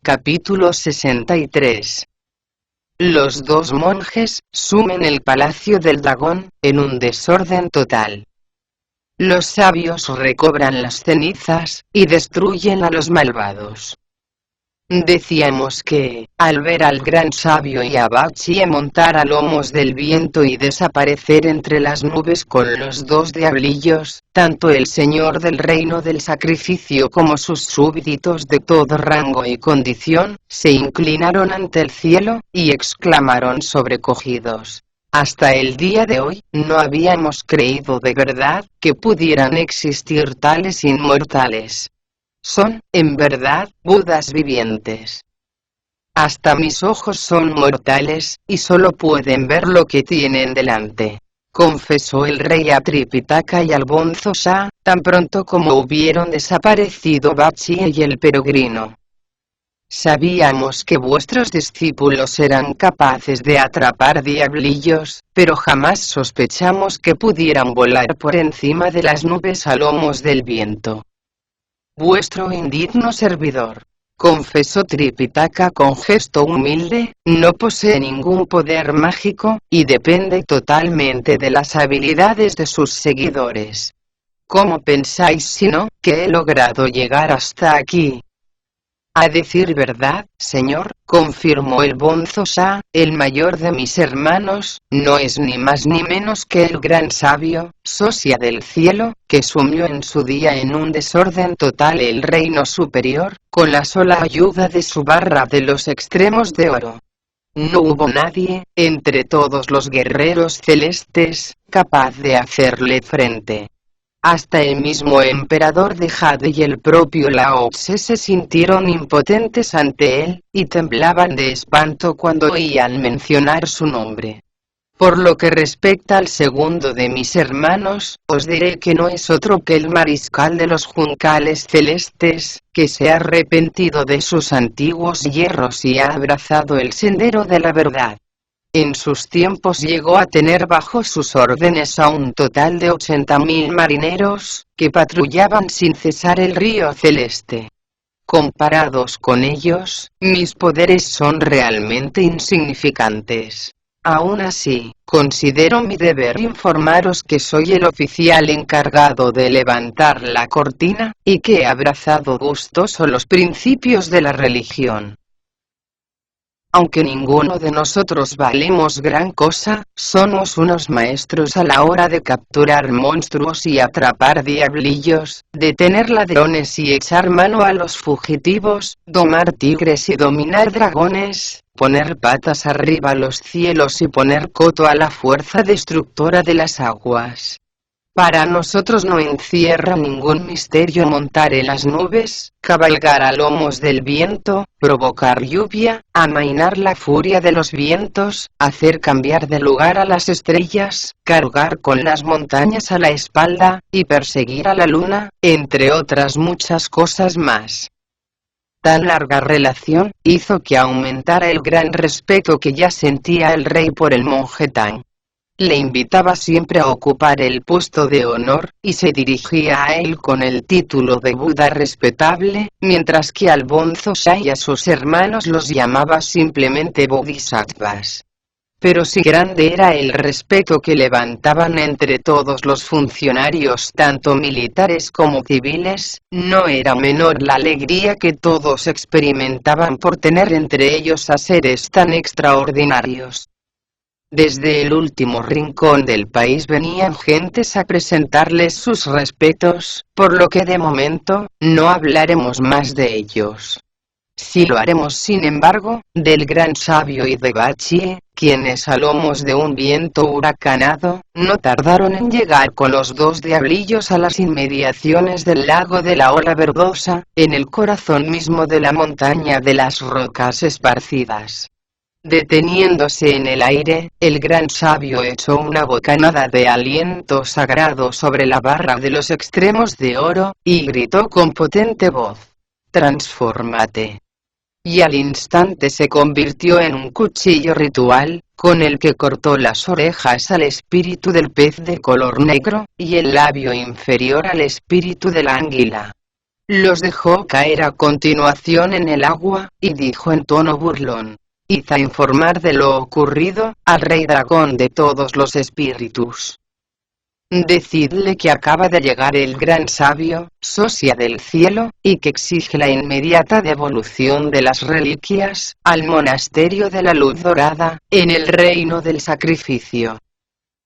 Capítulo 63. Los dos monjes sumen el palacio del dragón, en un desorden total. Los sabios recobran las cenizas, y destruyen a los malvados. Decíamos que, al ver al gran sabio y a Bachie montar a lomos del viento y desaparecer entre las nubes con los dos diablillos, tanto el señor del reino del sacrificio como sus súbditos de todo rango y condición, se inclinaron ante el cielo, y exclamaron sobrecogidos: hasta el día de hoy, no habíamos creído de verdad, que pudieran existir tales inmortales. Son, en verdad, Budas vivientes. Hasta mis ojos son mortales, y solo pueden ver lo que tienen delante, confesó el rey a Tripitaka y al bonzo Sha, tan pronto como hubieron desaparecido Bachie y el peregrino. Sabíamos que vuestros discípulos eran capaces de atrapar diablillos, pero jamás sospechamos que pudieran volar por encima de las nubes a lomos del viento. Vuestro indigno servidor, confesó Tripitaka con gesto humilde, no posee ningún poder mágico, y depende totalmente de las habilidades de sus seguidores. ¿Cómo pensáis si no, que he logrado llegar hasta aquí? A decir verdad, señor, confirmó el bonzo Sha, el mayor de mis hermanos, no es ni más ni menos que el gran sabio, Sosia del cielo, que sumió en su día en un desorden total el reino superior, con la sola ayuda de su barra de los extremos de oro. No hubo nadie, entre todos los guerreros celestes, capaz de hacerle frente. Hasta el mismo emperador de Jade y el propio Lao Tse se sintieron impotentes ante él, y temblaban de espanto cuando oían mencionar su nombre. Por lo que respecta al segundo de mis hermanos, os diré que no es otro que el mariscal de los juncales celestes, que se ha arrepentido de sus antiguos yerros y ha abrazado el sendero de la verdad. En sus tiempos llegó a tener bajo sus órdenes a un total de 80.000 marineros, que patrullaban sin cesar el río celeste. Comparados con ellos, mis poderes son realmente insignificantes. Aún así, considero mi deber informaros que soy el oficial encargado de levantar la cortina, y que he abrazado gustoso los principios de la religión. Aunque ninguno de nosotros valemos gran cosa, somos unos maestros a la hora de capturar monstruos y atrapar diablillos, detener ladrones y echar mano a los fugitivos, domar tigres y dominar dragones, poner patas arriba a los cielos y poner coto a la fuerza destructora de las aguas. Para nosotros no encierra ningún misterio montar en las nubes, cabalgar a lomos del viento, provocar lluvia, amainar la furia de los vientos, hacer cambiar de lugar a las estrellas, cargar con las montañas a la espalda, y perseguir a la luna, entre otras muchas cosas más. Tan larga relación hizo que aumentara el gran respeto que ya sentía el rey por el monje Tang. Le invitaba siempre a ocupar el puesto de honor, y se dirigía a él con el título de Buda respetable, mientras que al bonzo Sha y a sus hermanos los llamaba simplemente bodhisattvas. Pero si grande era el respeto que levantaban entre todos los funcionarios tanto militares como civiles, no era menor la alegría que todos experimentaban por tener entre ellos a seres tan extraordinarios. Desde el último rincón del país venían gentes a presentarles sus respetos, por lo que de momento, no hablaremos más de ellos. Sí lo haremos sin embargo, del gran sabio y de Bachie, quienes a lomos de un viento huracanado, no tardaron en llegar con los dos diablillos a las inmediaciones del lago de la ola verdosa, en el corazón mismo de la montaña de las rocas esparcidas. Deteniéndose en el aire, el gran sabio echó una bocanada de aliento sagrado sobre la barra de los extremos de oro, y gritó con potente voz: «Transfórmate». Y al instante se convirtió en un cuchillo ritual, con el que cortó las orejas al espíritu del pez de color negro, y el labio inferior al espíritu de la anguila. Los dejó caer a continuación en el agua, y dijo en tono burlón: «Id a informar de lo ocurrido al rey dragón de todos los espíritus. Decidle que acaba de llegar el gran sabio, Sosia del cielo, y que exige la inmediata devolución de las reliquias al monasterio de la luz dorada, en el reino del sacrificio.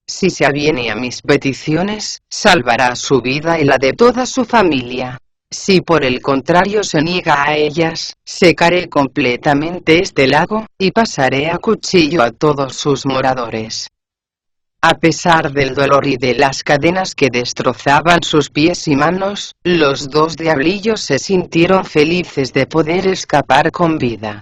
Si se aviene a mis peticiones, salvará su vida y la de toda su familia. Si por el contrario se niega a ellas, secaré completamente este lago, y pasaré a cuchillo a todos sus moradores». A pesar del dolor y de las cadenas que destrozaban sus pies y manos, los dos diablillos se sintieron felices de poder escapar con vida.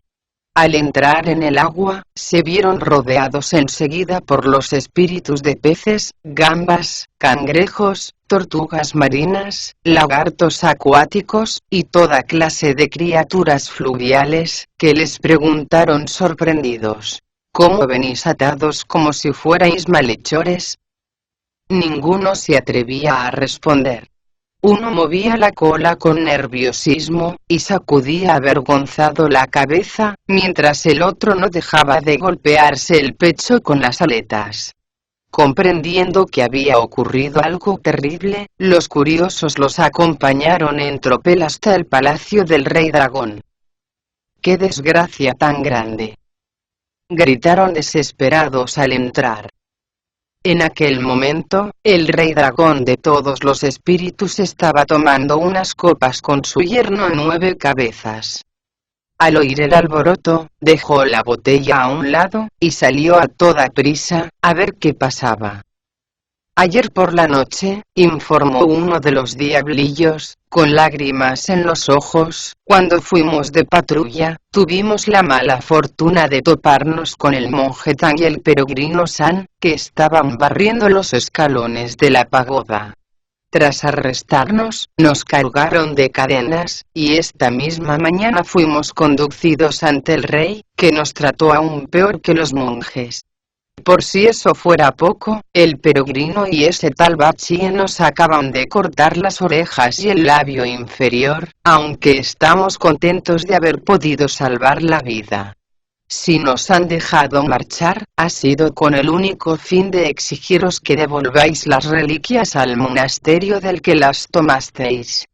Al entrar en el agua, se vieron rodeados enseguida por los espíritus de peces, gambas, cangrejos, tortugas marinas, lagartos acuáticos, y toda clase de criaturas fluviales, que les preguntaron sorprendidos: «¿Cómo venís atados como si fuerais malhechores?». Ninguno se atrevía a responder. Uno movía la cola con nerviosismo, y sacudía avergonzado la cabeza, mientras el otro no dejaba de golpearse el pecho con las aletas. Comprendiendo que había ocurrido algo terrible, los curiosos los acompañaron en tropel hasta el palacio del rey dragón. «¡Qué desgracia tan grande!», gritaron desesperados al entrar. En aquel momento, el rey dragón de todos los espíritus estaba tomando unas copas con su yerno 9 cabezas. Al oír el alboroto, dejó la botella a un lado, y salió a toda prisa, a ver qué pasaba. «Ayer por la noche», informó uno de los diablillos, con lágrimas en los ojos, «cuando fuimos de patrulla, tuvimos la mala fortuna de toparnos con el monje Tan y el peregrino San, que estaban barriendo los escalones de la pagoda. Tras arrestarnos, nos cargaron de cadenas, y esta misma mañana fuimos conducidos ante el rey, que nos trató aún peor que los monjes. Por si eso fuera poco, el peregrino y ese tal Bachie nos acaban de cortar las orejas y el labio inferior, aunque estamos contentos de haber podido salvar la vida. Si nos han dejado marchar, ha sido con el único fin de exigiros que devolváis las reliquias al monasterio del que las tomasteis».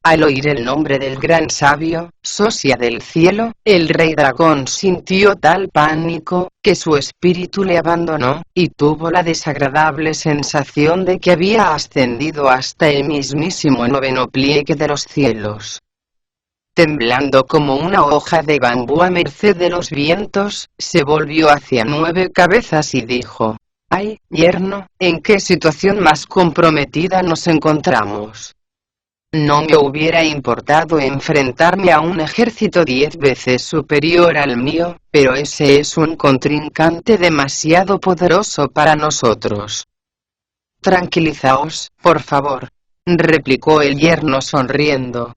Al oír el nombre del gran sabio, Sosia del cielo, el rey dragón sintió tal pánico, que su espíritu le abandonó, y tuvo la desagradable sensación de que había ascendido hasta el mismísimo 9º pliegue de los cielos. Temblando como una hoja de bambú a merced de los vientos, se volvió hacia 9 cabezas y dijo: «Ay, yerno, ¿en qué situación más comprometida nos encontramos? No me hubiera importado enfrentarme a un ejército 10 veces superior al mío, pero ese es un contrincante demasiado poderoso para nosotros». «Tranquilizaos, por favor», replicó el yerno sonriendo.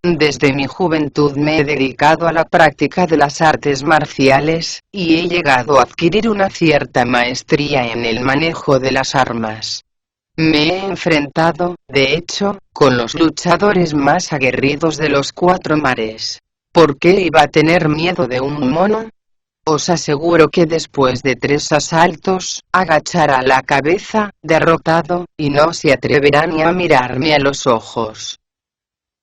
«Desde mi juventud me he dedicado a la práctica de las artes marciales, y he llegado a adquirir una cierta maestría en el manejo de las armas. Me he enfrentado, de hecho, con los luchadores más aguerridos de los 4 mares. ¿Por qué iba a tener miedo de un mono? Os aseguro que después de 3 asaltos, agachará la cabeza, derrotado, y no se atreverá ni a mirarme a los ojos».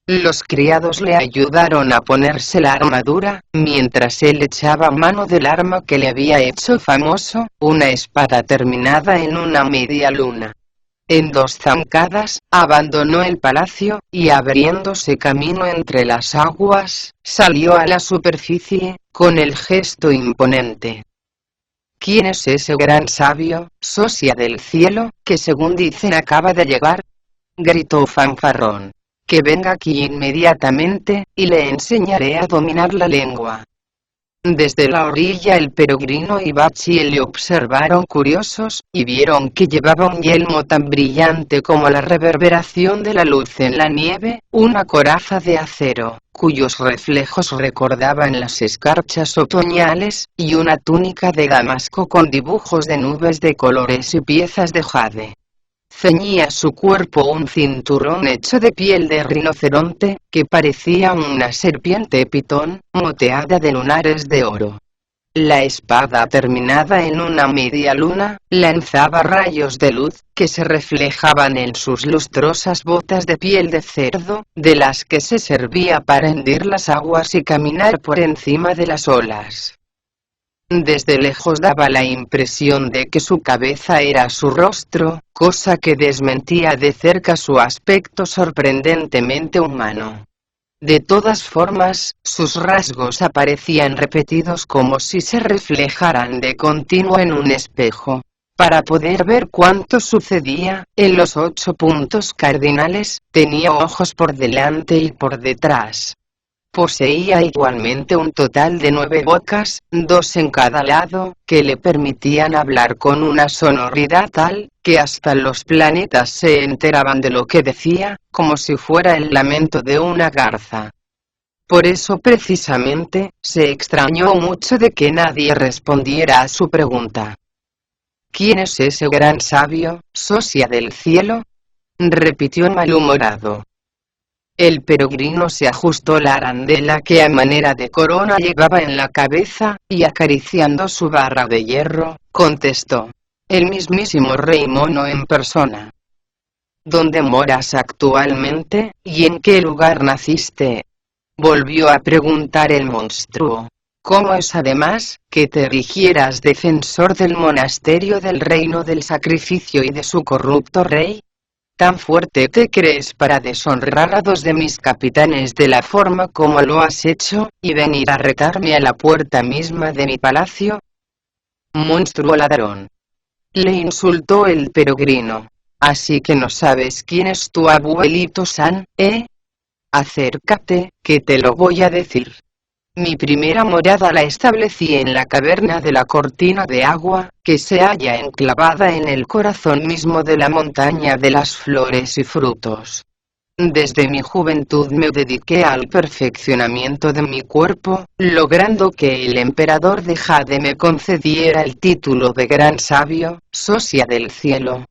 Los criados le ayudaron a ponerse la armadura, mientras él echaba mano del arma que le había hecho famoso, una espada terminada en una media luna. En 2 zancadas, abandonó el palacio, y abriéndose camino entre las aguas, salió a la superficie, con el gesto imponente. «¿Quién es ese gran sabio, Sosia del cielo, que según dicen acaba de llegar?», gritó Fanfarrón. «Que venga aquí inmediatamente, y le enseñaré a dominar la lengua». Desde la orilla el peregrino y Bachie le observaron curiosos, y vieron que llevaba un yelmo tan brillante como la reverberación de la luz en la nieve, una coraza de acero, cuyos reflejos recordaban las escarchas otoñales, y una túnica de damasco con dibujos de nubes de colores y piezas de jade. Ceñía su cuerpo un cinturón hecho de piel de rinoceronte, que parecía una serpiente pitón, moteada de lunares de oro. La espada, terminada en una media luna, lanzaba rayos de luz, que se reflejaban en sus lustrosas botas de piel de cerdo, de las que se servía para hendir las aguas y caminar por encima de las olas. Desde lejos daba la impresión de que su cabeza era su rostro, cosa que desmentía de cerca su aspecto sorprendentemente humano. De todas formas, sus rasgos aparecían repetidos como si se reflejaran de continuo en un espejo. Para poder ver cuánto sucedía, en los 8 puntos cardinales, tenía ojos por delante y por detrás. Poseía igualmente un total de 9 bocas, 2 en cada lado, que le permitían hablar con una sonoridad tal, que hasta los planetas se enteraban de lo que decía, como si fuera el lamento de una garza. Por eso precisamente, se extrañó mucho de que nadie respondiera a su pregunta. ¿Quién es ese gran sabio, socia del cielo?, repitió malhumorado. El peregrino se ajustó la arandela que a manera de corona llevaba en la cabeza, y acariciando su barra de hierro, contestó: el mismísimo Rey Mono en persona. ¿Dónde moras actualmente, y en qué lugar naciste?, volvió a preguntar el monstruo. ¿Cómo es además, que te erigieras defensor del monasterio del reino del sacrificio y de su corrupto rey? ¿Tan fuerte te crees para deshonrar a 2 de mis capitanes de la forma como lo has hecho, y venir a retarme a la puerta misma de mi palacio? Monstruo ladrón, le insultó el peregrino. Así que no sabes quién es tu abuelito San, ¿eh? Acércate, que te lo voy a decir. Mi primera morada la establecí en la caverna de la cortina de agua, que se halla enclavada en el corazón mismo de la montaña de las flores y frutos. Desde mi juventud me dediqué al perfeccionamiento de mi cuerpo, logrando que el emperador de Jade me concediera el título de gran sabio, socia del cielo.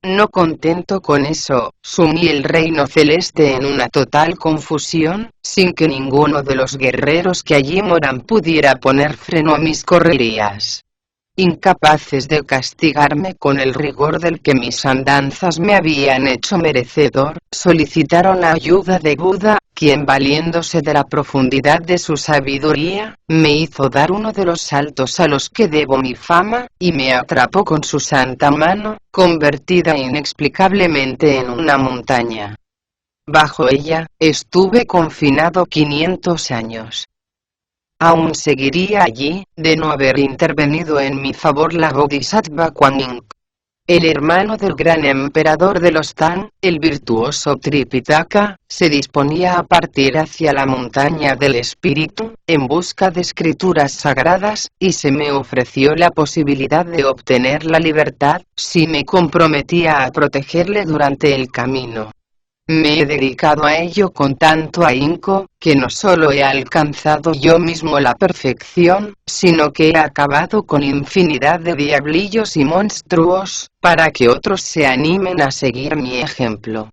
No contento con eso, sumí el reino celeste en una total confusión, sin que ninguno de los guerreros que allí moran pudiera poner freno a mis correrías. Incapaces de castigarme con el rigor del que mis andanzas me habían hecho merecedor, solicitaron la ayuda de Buda, quien, valiéndose de la profundidad de su sabiduría, me hizo dar uno de los saltos a los que debo mi fama, y me atrapó con su santa mano, convertida inexplicablemente en una montaña. Bajo ella, estuve confinado 500 años. Aún seguiría allí, de no haber intervenido en mi favor la Bodhisattva Kuan Yin, el hermano del gran emperador de los Tang. El virtuoso Tripitaka se disponía a partir hacia la montaña del espíritu, en busca de escrituras sagradas, y se me ofreció la posibilidad de obtener la libertad, si me comprometía a protegerle durante el camino. Me he dedicado a ello con tanto ahínco, que no solo he alcanzado yo mismo la perfección, sino que he acabado con infinidad de diablillos y monstruos, para que otros se animen a seguir mi ejemplo.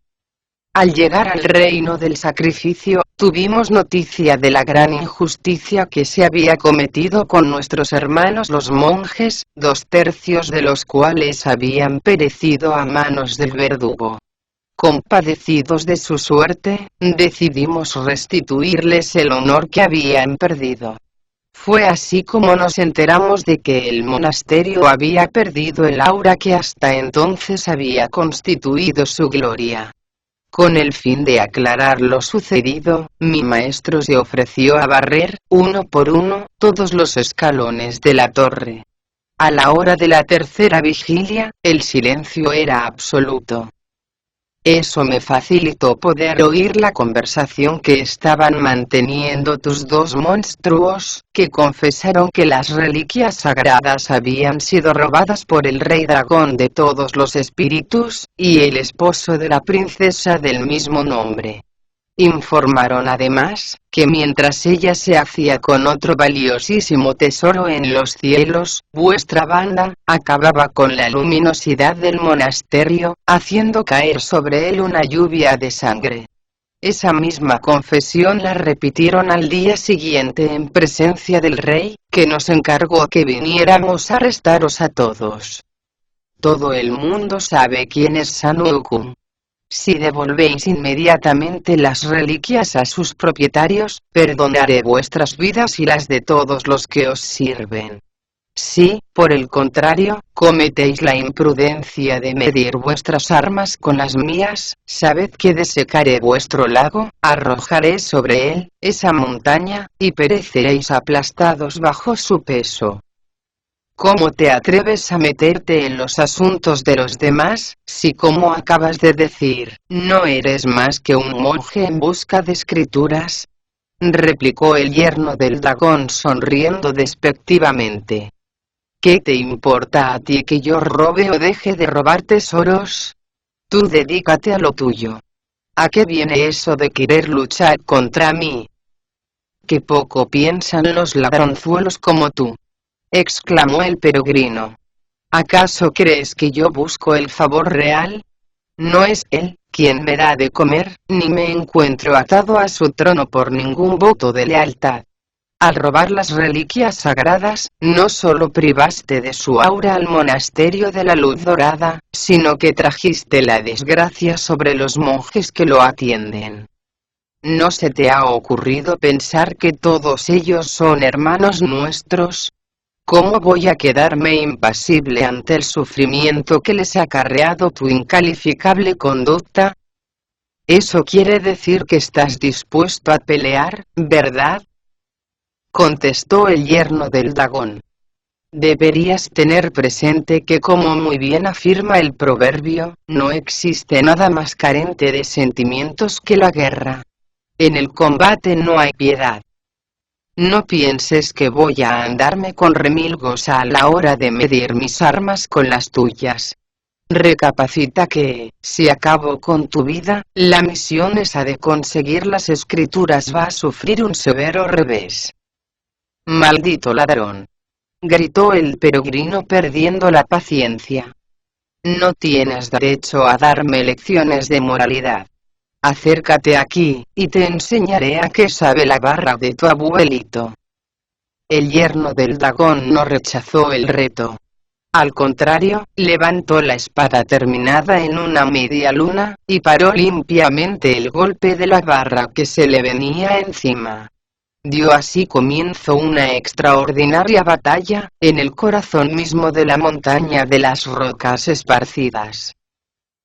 Al llegar al reino del sacrificio, tuvimos noticia de la gran injusticia que se había cometido con nuestros hermanos los monjes, 2/3 de los cuales habían perecido a manos del verdugo. Compadecidos de su suerte, decidimos restituirles el honor que habían perdido. Fue así como nos enteramos de que el monasterio había perdido el aura que hasta entonces había constituido su gloria. Con el fin de aclarar lo sucedido, mi maestro se ofreció a barrer, uno por uno, todos los escalones de la torre. A la hora de la tercera vigilia, el silencio era absoluto. Eso me facilitó poder oír la conversación que estaban manteniendo tus 2 monstruos, que confesaron que las reliquias sagradas habían sido robadas por el rey dragón de todos los espíritus, y el esposo de la princesa del mismo nombre. Informaron además, que mientras ella se hacía con otro valiosísimo tesoro en los cielos, vuestra banda, acababa con la luminosidad del monasterio, haciendo caer sobre él una lluvia de sangre. Esa misma confesión la repitieron al día siguiente en presencia del rey, que nos encargó que viniéramos a arrestaros a todos. Todo el mundo sabe quién es Sanukun. Si devolvéis inmediatamente las reliquias a sus propietarios, perdonaré vuestras vidas y las de todos los que os sirven. Si, por el contrario, cometéis la imprudencia de medir vuestras armas con las mías, sabed que desecaré vuestro lago, arrojaré sobre él esa montaña, y pereceréis aplastados bajo su peso. ¿Cómo te atreves a meterte en los asuntos de los demás, si como acabas de decir, no eres más que un monje en busca de escrituras? Replicó el yerno del dragón sonriendo despectivamente. ¿Qué te importa a ti que yo robe o deje de robar tesoros? Tú dedícate a lo tuyo. ¿A qué viene eso de querer luchar contra mí? Qué poco piensan los ladronzuelos como tú, exclamó el peregrino. ¿Acaso crees que yo busco el favor real? No es él quien me da de comer, ni me encuentro atado a su trono por ningún voto de lealtad. Al robar las reliquias sagradas, no solo privaste de su aura al monasterio de la Luz Dorada, sino que trajiste la desgracia sobre los monjes que lo atienden. ¿No se te ha ocurrido pensar que todos ellos son hermanos nuestros? ¿Cómo voy a quedarme impasible ante el sufrimiento que les ha acarreado tu incalificable conducta? Eso quiere decir que estás dispuesto a pelear, ¿verdad?, contestó el yerno del dragón. Deberías tener presente que, como muy bien afirma el proverbio, no existe nada más carente de sentimientos que la guerra. En el combate no hay piedad. No pienses que voy a andarme con remilgos a la hora de medir mis armas con las tuyas. Recapacita que, si acabo con tu vida, la misión esa de conseguir las escrituras va a sufrir un severo revés. Maldito ladrón, gritó el peregrino perdiendo la paciencia. No tienes derecho a darme lecciones de moralidad. Acércate aquí, y te enseñaré a qué sabe la barra de tu abuelito. El yerno del dragón no rechazó el reto. Al contrario, levantó la espada terminada en una media luna, y paró limpiamente el golpe de la barra que se le venía encima. Dio así comienzo una extraordinaria batalla, en el corazón mismo de la montaña de las rocas esparcidas.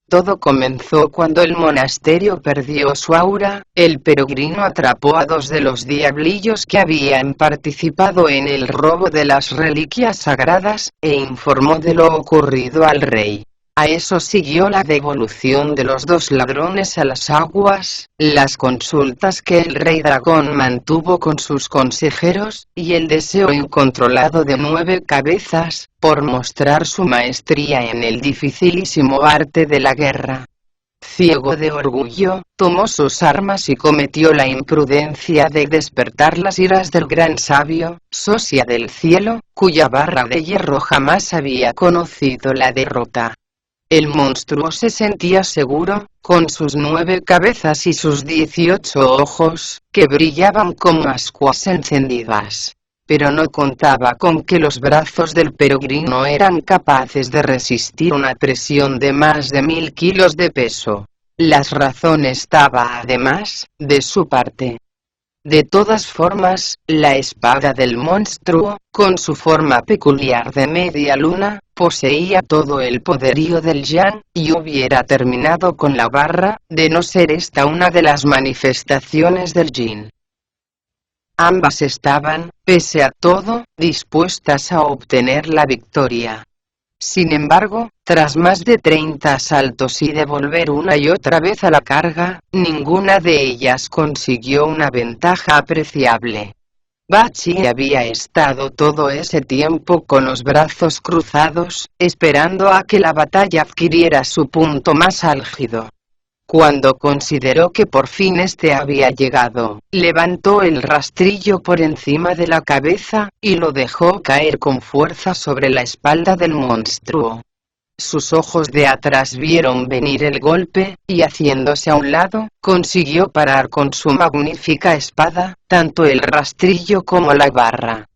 Todo comenzó cuando el monasterio perdió su aura. El peregrino atrapó a 2 de los diablillos que habían participado en el robo de las reliquias sagradas, e informó de lo ocurrido al rey. A eso siguió la devolución de los 2 ladrones a las aguas, las consultas que el rey dragón mantuvo con sus consejeros, y el deseo incontrolado de 9 cabezas, por mostrar su maestría en el dificilísimo arte de la guerra. Ciego de orgullo, tomó sus armas y cometió la imprudencia de despertar las iras del gran sabio, Sosia del cielo, cuya barra de hierro jamás había conocido la derrota. El monstruo se sentía seguro, con sus 9 cabezas y sus 18 ojos, que brillaban como ascuas encendidas. Pero no contaba con que los brazos del peregrino eran capaces de resistir una presión de más de 1000 kilos de peso. La razón estaba además, de su parte. De todas formas, la espada del monstruo, con su forma peculiar de media luna, poseía todo el poderío del Yan, y hubiera terminado con la barra, de no ser esta una de las manifestaciones del Yin. Ambas estaban, pese a todo, dispuestas a obtener la victoria. Sin embargo, tras más de 30 asaltos y devolver una y otra vez a la carga, ninguna de ellas consiguió una ventaja apreciable. Bachi había estado todo ese tiempo con los brazos cruzados, esperando a que la batalla adquiriera su punto más álgido. Cuando consideró que por fin este había llegado, levantó el rastrillo por encima de la cabeza, y lo dejó caer con fuerza sobre la espalda del monstruo. Sus ojos de atrás vieron venir el golpe, y haciéndose a un lado, consiguió parar con su magnífica espada, tanto el rastrillo como la barra.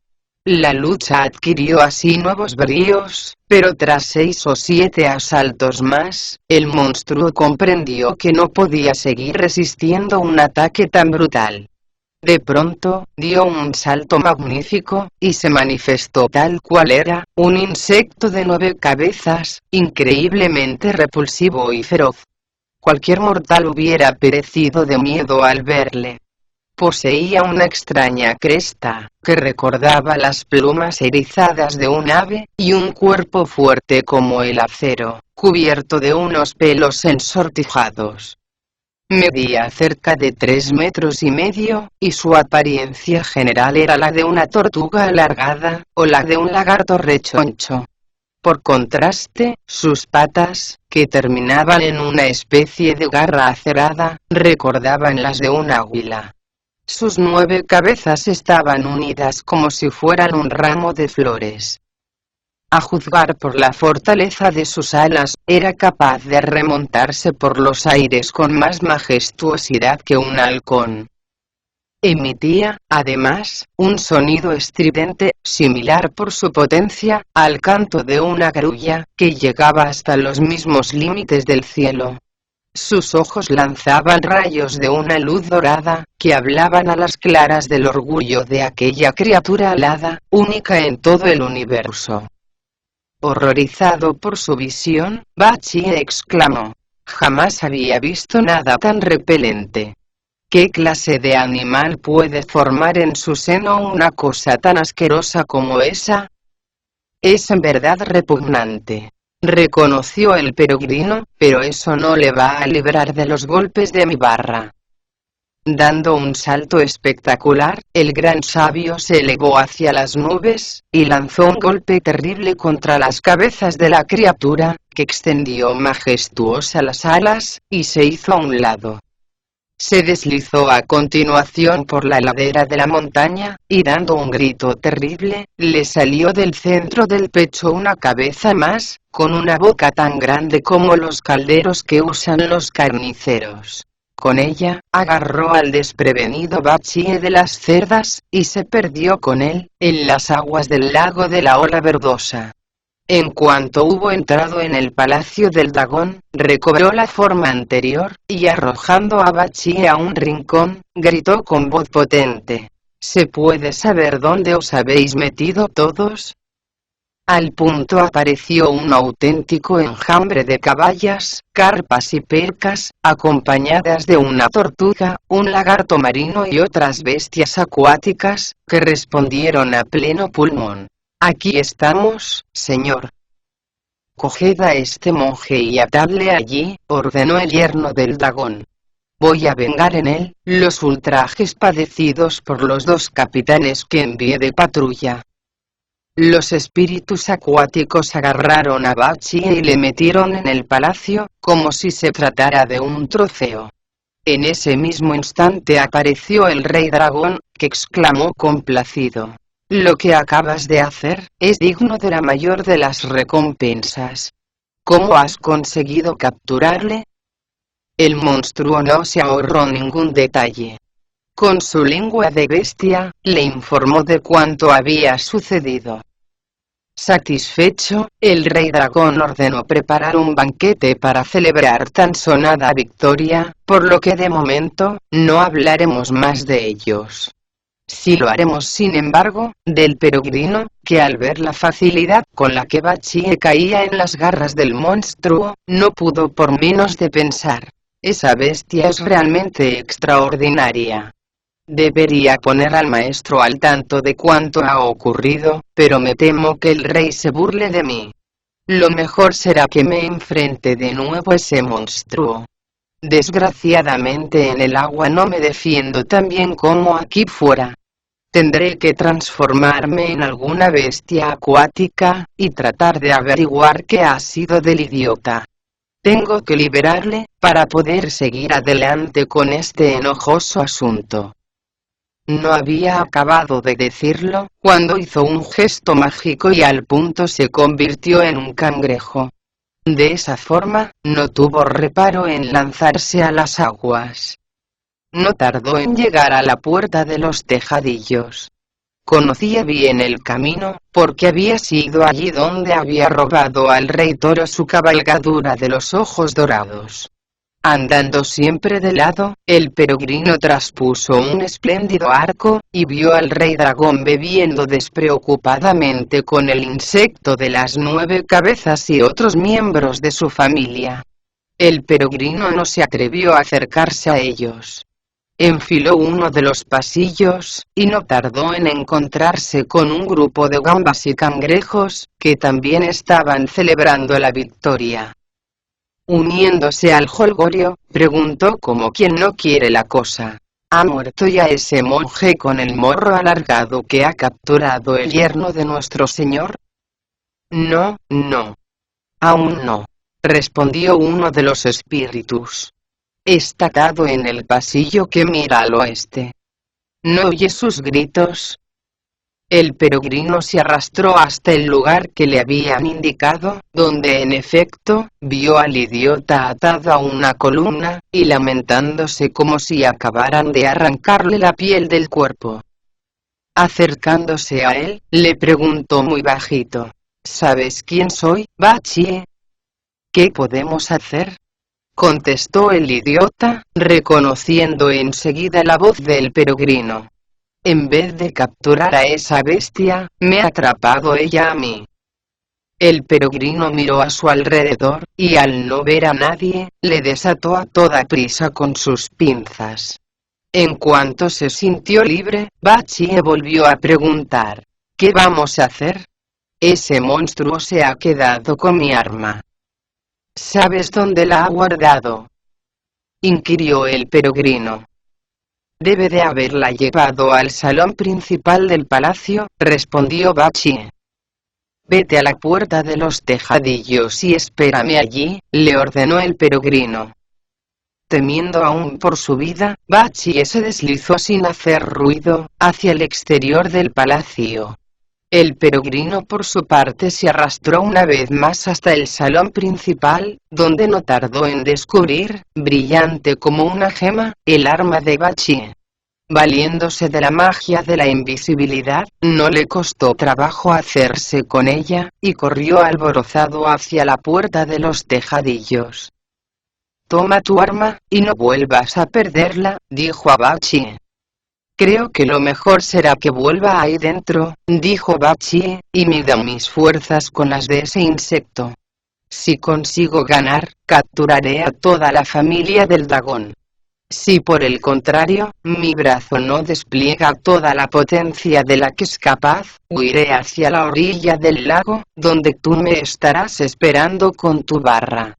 La lucha adquirió así nuevos bríos, pero tras 6 o 7 asaltos más, el monstruo comprendió que no podía seguir resistiendo un ataque tan brutal. De pronto, dio un salto magnífico, y se manifestó tal cual era, un insecto de 9 cabezas, increíblemente repulsivo y feroz. Cualquier mortal hubiera perecido de miedo al verle. Poseía una extraña cresta, que recordaba las plumas erizadas de un ave, y un cuerpo fuerte como el acero, cubierto de unos pelos ensortijados. Medía cerca de 3,5 metros, y su apariencia general era la de una tortuga alargada, o la de un lagarto rechoncho. Por contraste, sus patas, que terminaban en una especie de garra acerada, recordaban las de un águila. Sus 9 cabezas estaban unidas como si fueran un ramo de flores. A juzgar por la fortaleza de sus alas, era capaz de remontarse por los aires con más majestuosidad que un halcón. Emitía, además, un sonido estridente, similar por su potencia, al canto de una grulla, que llegaba hasta los mismos límites del cielo. Sus ojos lanzaban rayos de una luz dorada, que hablaban a las claras del orgullo de aquella criatura alada, única en todo el universo. Horrorizado por su visión, Bachie exclamó: «Jamás había visto nada tan repelente. ¿Qué clase de animal puede formar en su seno una cosa tan asquerosa como esa? Es en verdad repugnante», reconoció el peregrino, «pero eso no le va a librar de los golpes de mi barra». Dando un salto espectacular, el gran sabio se elevó hacia las nubes, y lanzó un golpe terrible contra las cabezas de la criatura, que extendió majestuosa las alas, y se hizo a un lado. Se deslizó a continuación por la ladera de la montaña, y dando un grito terrible, le salió del centro del pecho una cabeza más, con una boca tan grande como los calderos que usan los carniceros. Con ella, agarró al desprevenido Bachie de las cerdas, y se perdió con él, en las aguas del lago de la ola verdosa. En cuanto hubo entrado en el palacio del dragón, recobró la forma anterior, y arrojando a Bachie a un rincón, gritó con voz potente: «¿Se puede saber dónde os habéis metido todos?». Al punto apareció un auténtico enjambre de caballas, carpas y percas, acompañadas de una tortuga, un lagarto marino y otras bestias acuáticas, que respondieron a pleno pulmón: «Aquí estamos, señor». «Coged a este monje y atadle allí», ordenó el yerno del dragón. «Voy a vengar en él los ultrajes padecidos por los 2 capitanes que envié de patrulla». Los espíritus acuáticos agarraron a Bachie y le metieron en el palacio, como si se tratara de un trofeo. En ese mismo instante apareció el rey dragón, que exclamó complacido: «Lo que acabas de hacer es digno de la mayor de las recompensas. ¿Cómo has conseguido capturarle?». El monstruo no se ahorró ningún detalle. Con su lengua de bestia, le informó de cuanto había sucedido. Satisfecho, el rey dragón ordenó preparar un banquete para celebrar tan sonada victoria, por lo que de momento, no hablaremos más de ellos. Sí lo haremos sin embargo, del peregrino, que al ver la facilidad con la que Bachie caía en las garras del monstruo, no pudo por menos de pensar: «Esa bestia es realmente extraordinaria. Debería poner al maestro al tanto de cuanto ha ocurrido, pero me temo que el rey se burle de mí. Lo mejor será que me enfrente de nuevo a ese monstruo. Desgraciadamente en el agua no me defiendo tan bien como aquí fuera. Tendré que transformarme en alguna bestia acuática, y tratar de averiguar qué ha sido del idiota». Tengo que liberarle, para poder seguir adelante con este enojoso asunto. No había acabado de decirlo, cuando hizo un gesto mágico y al punto se convirtió en un cangrejo. De esa forma, no tuvo reparo en lanzarse a las aguas. No tardó en llegar a la puerta de los tejadillos. Conocía bien el camino, porque había sido allí donde había robado al rey toro su cabalgadura de los ojos dorados. Andando siempre de lado, el peregrino traspuso un espléndido arco, y vio al rey dragón bebiendo despreocupadamente con el insecto de las 9 cabezas y otros miembros de su familia. El peregrino no se atrevió a acercarse a ellos. Enfiló uno de los pasillos, y no tardó en encontrarse con un grupo de gambas y cangrejos, que también estaban celebrando la victoria. Uniéndose al jolgorio, preguntó como quien no quiere la cosa: ¿ha muerto ya ese monje con el morro alargado que ha capturado el yerno de nuestro señor? No, no. Aún no, respondió uno de los espíritus. Está atado en el pasillo que mira al oeste. ¿No oye sus gritos? El peregrino se arrastró hasta el lugar que le habían indicado, donde en efecto, vio al idiota atado a una columna, y lamentándose como si acabaran de arrancarle la piel del cuerpo. Acercándose a él, le preguntó muy bajito: ¿sabes quién soy, Bachie? ¿Qué podemos hacer? Contestó el idiota, reconociendo enseguida la voz del peregrino. En vez de capturar a esa bestia, me ha atrapado ella a mí. El peregrino miró a su alrededor, y al no ver a nadie, le desató a toda prisa con sus pinzas. En cuanto se sintió libre, Bachie volvió a preguntar: ¿qué vamos a hacer? Ese monstruo se ha quedado con mi arma. ¿Sabes dónde la ha guardado?, inquirió el peregrino. Debe de haberla llevado al salón principal del palacio, respondió Bachie. Vete a la puerta de los tejadillos y espérame allí, le ordenó el peregrino. Temiendo aún por su vida, Bachie se deslizó sin hacer ruido, hacia el exterior del palacio. El peregrino por su parte se arrastró una vez más hasta el salón principal, donde no tardó en descubrir, brillante como una gema, el arma de Bachie. Valiéndose de la magia de la invisibilidad, no le costó trabajo hacerse con ella, y corrió alborozado hacia la puerta de los tejadillos. Toma tu arma, y no vuelvas a perderla, dijo a Bachie. Creo que lo mejor será que vuelva ahí dentro, dijo Bachie, y mida mis fuerzas con las de ese insecto. Si consigo ganar, capturaré a toda la familia del dragón. Si por el contrario, mi brazo no despliega toda la potencia de la que es capaz, huiré hacia la orilla del lago, donde tú me estarás esperando con tu barra.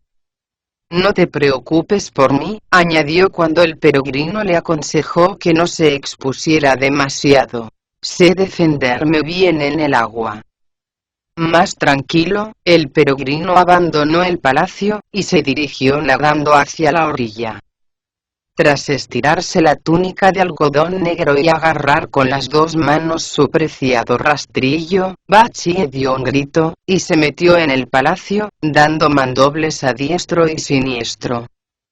No te preocupes por mí, añadió cuando el peregrino le aconsejó que no se expusiera demasiado. Sé defenderme bien en el agua. Más tranquilo, el peregrino abandonó el palacio, y se dirigió nadando hacia la orilla. Tras estirarse la túnica de algodón negro y agarrar con las 2 manos su preciado rastrillo, Bachie dio un grito, y se metió en el palacio, dando mandobles a diestro y siniestro.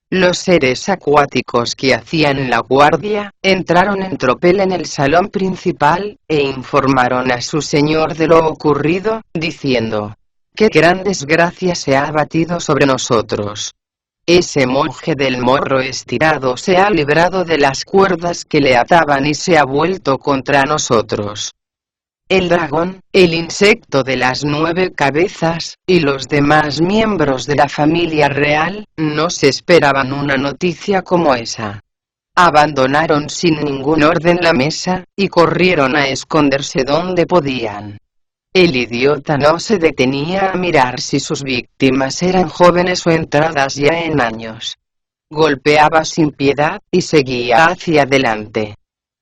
Los seres acuáticos que hacían la guardia, entraron en tropel en el salón principal, e informaron a su señor de lo ocurrido, diciendo: «¡Qué gran desgracia se ha abatido sobre nosotros! Ese monje del morro estirado se ha librado de las cuerdas que le ataban y se ha vuelto contra nosotros. El dragón, el insecto de las 9 cabezas, y los demás miembros de la familia real, no se esperaban una noticia como esa. Abandonaron sin ningún orden la mesa, y corrieron a esconderse donde podían. El idiota no se detenía a mirar si sus víctimas eran jóvenes o entradas ya en años. Golpeaba sin piedad, y seguía hacia adelante.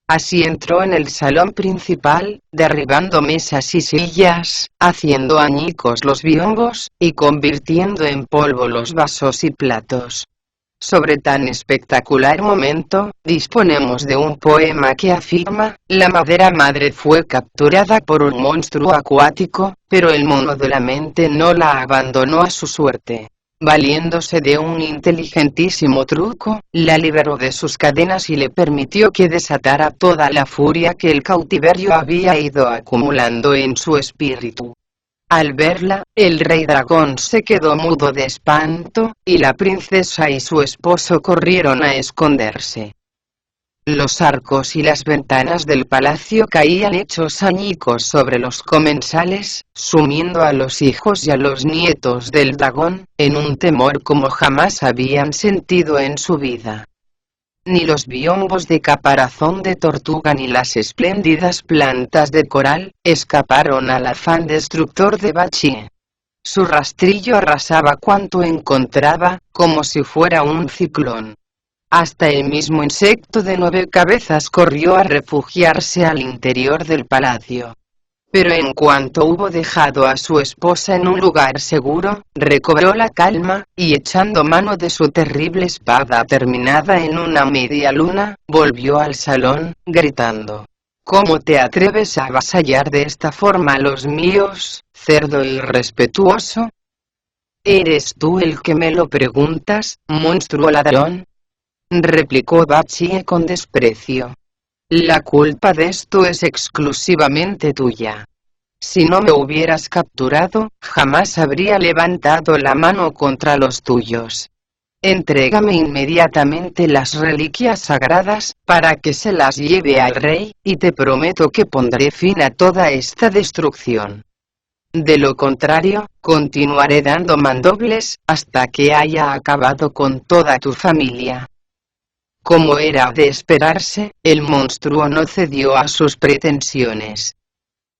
Así entró en el salón principal, derribando mesas y sillas, haciendo añicos los biombos, y convirtiendo en polvo los vasos y platos. Sobre tan espectacular momento, disponemos de un poema que afirma: la madera madre fue capturada por un monstruo acuático, pero el mono de la mente no la abandonó a su suerte. Valiéndose de un inteligentísimo truco, la liberó de sus cadenas y le permitió que desatara toda la furia que el cautiverio había ido acumulando en su espíritu. Al verla, el rey dragón se quedó mudo de espanto, y la princesa y su esposo corrieron a esconderse. Los arcos y las ventanas del palacio caían hechos añicos sobre los comensales, sumiendo a los hijos y a los nietos del dragón, en un temor como jamás habían sentido en su vida. Ni los biombos de caparazón de tortuga ni las espléndidas plantas de coral escaparon al afán destructor de Bachie. Su rastrillo arrasaba cuanto encontraba, como si fuera un ciclón. Hasta el mismo insecto de 9 cabezas corrió a refugiarse al interior del palacio. Pero en cuanto hubo dejado a su esposa en un lugar seguro, recobró la calma, y echando mano de su terrible espada terminada en una media luna, volvió al salón, gritando: ¿Cómo te atreves a avasallar de esta forma a los míos, cerdo irrespetuoso? ¿Eres tú el que me lo preguntas, monstruo ladrón?, replicó Bachie con desprecio. La culpa de esto es exclusivamente tuya. Si no me hubieras capturado, jamás habría levantado la mano contra los tuyos. Entrégame inmediatamente las reliquias sagradas, para que se las lleve al rey, y te prometo que pondré fin a toda esta destrucción. De lo contrario, continuaré dando mandobles, hasta que haya acabado con toda tu familia. Como era de esperarse, el monstruo no cedió a sus pretensiones.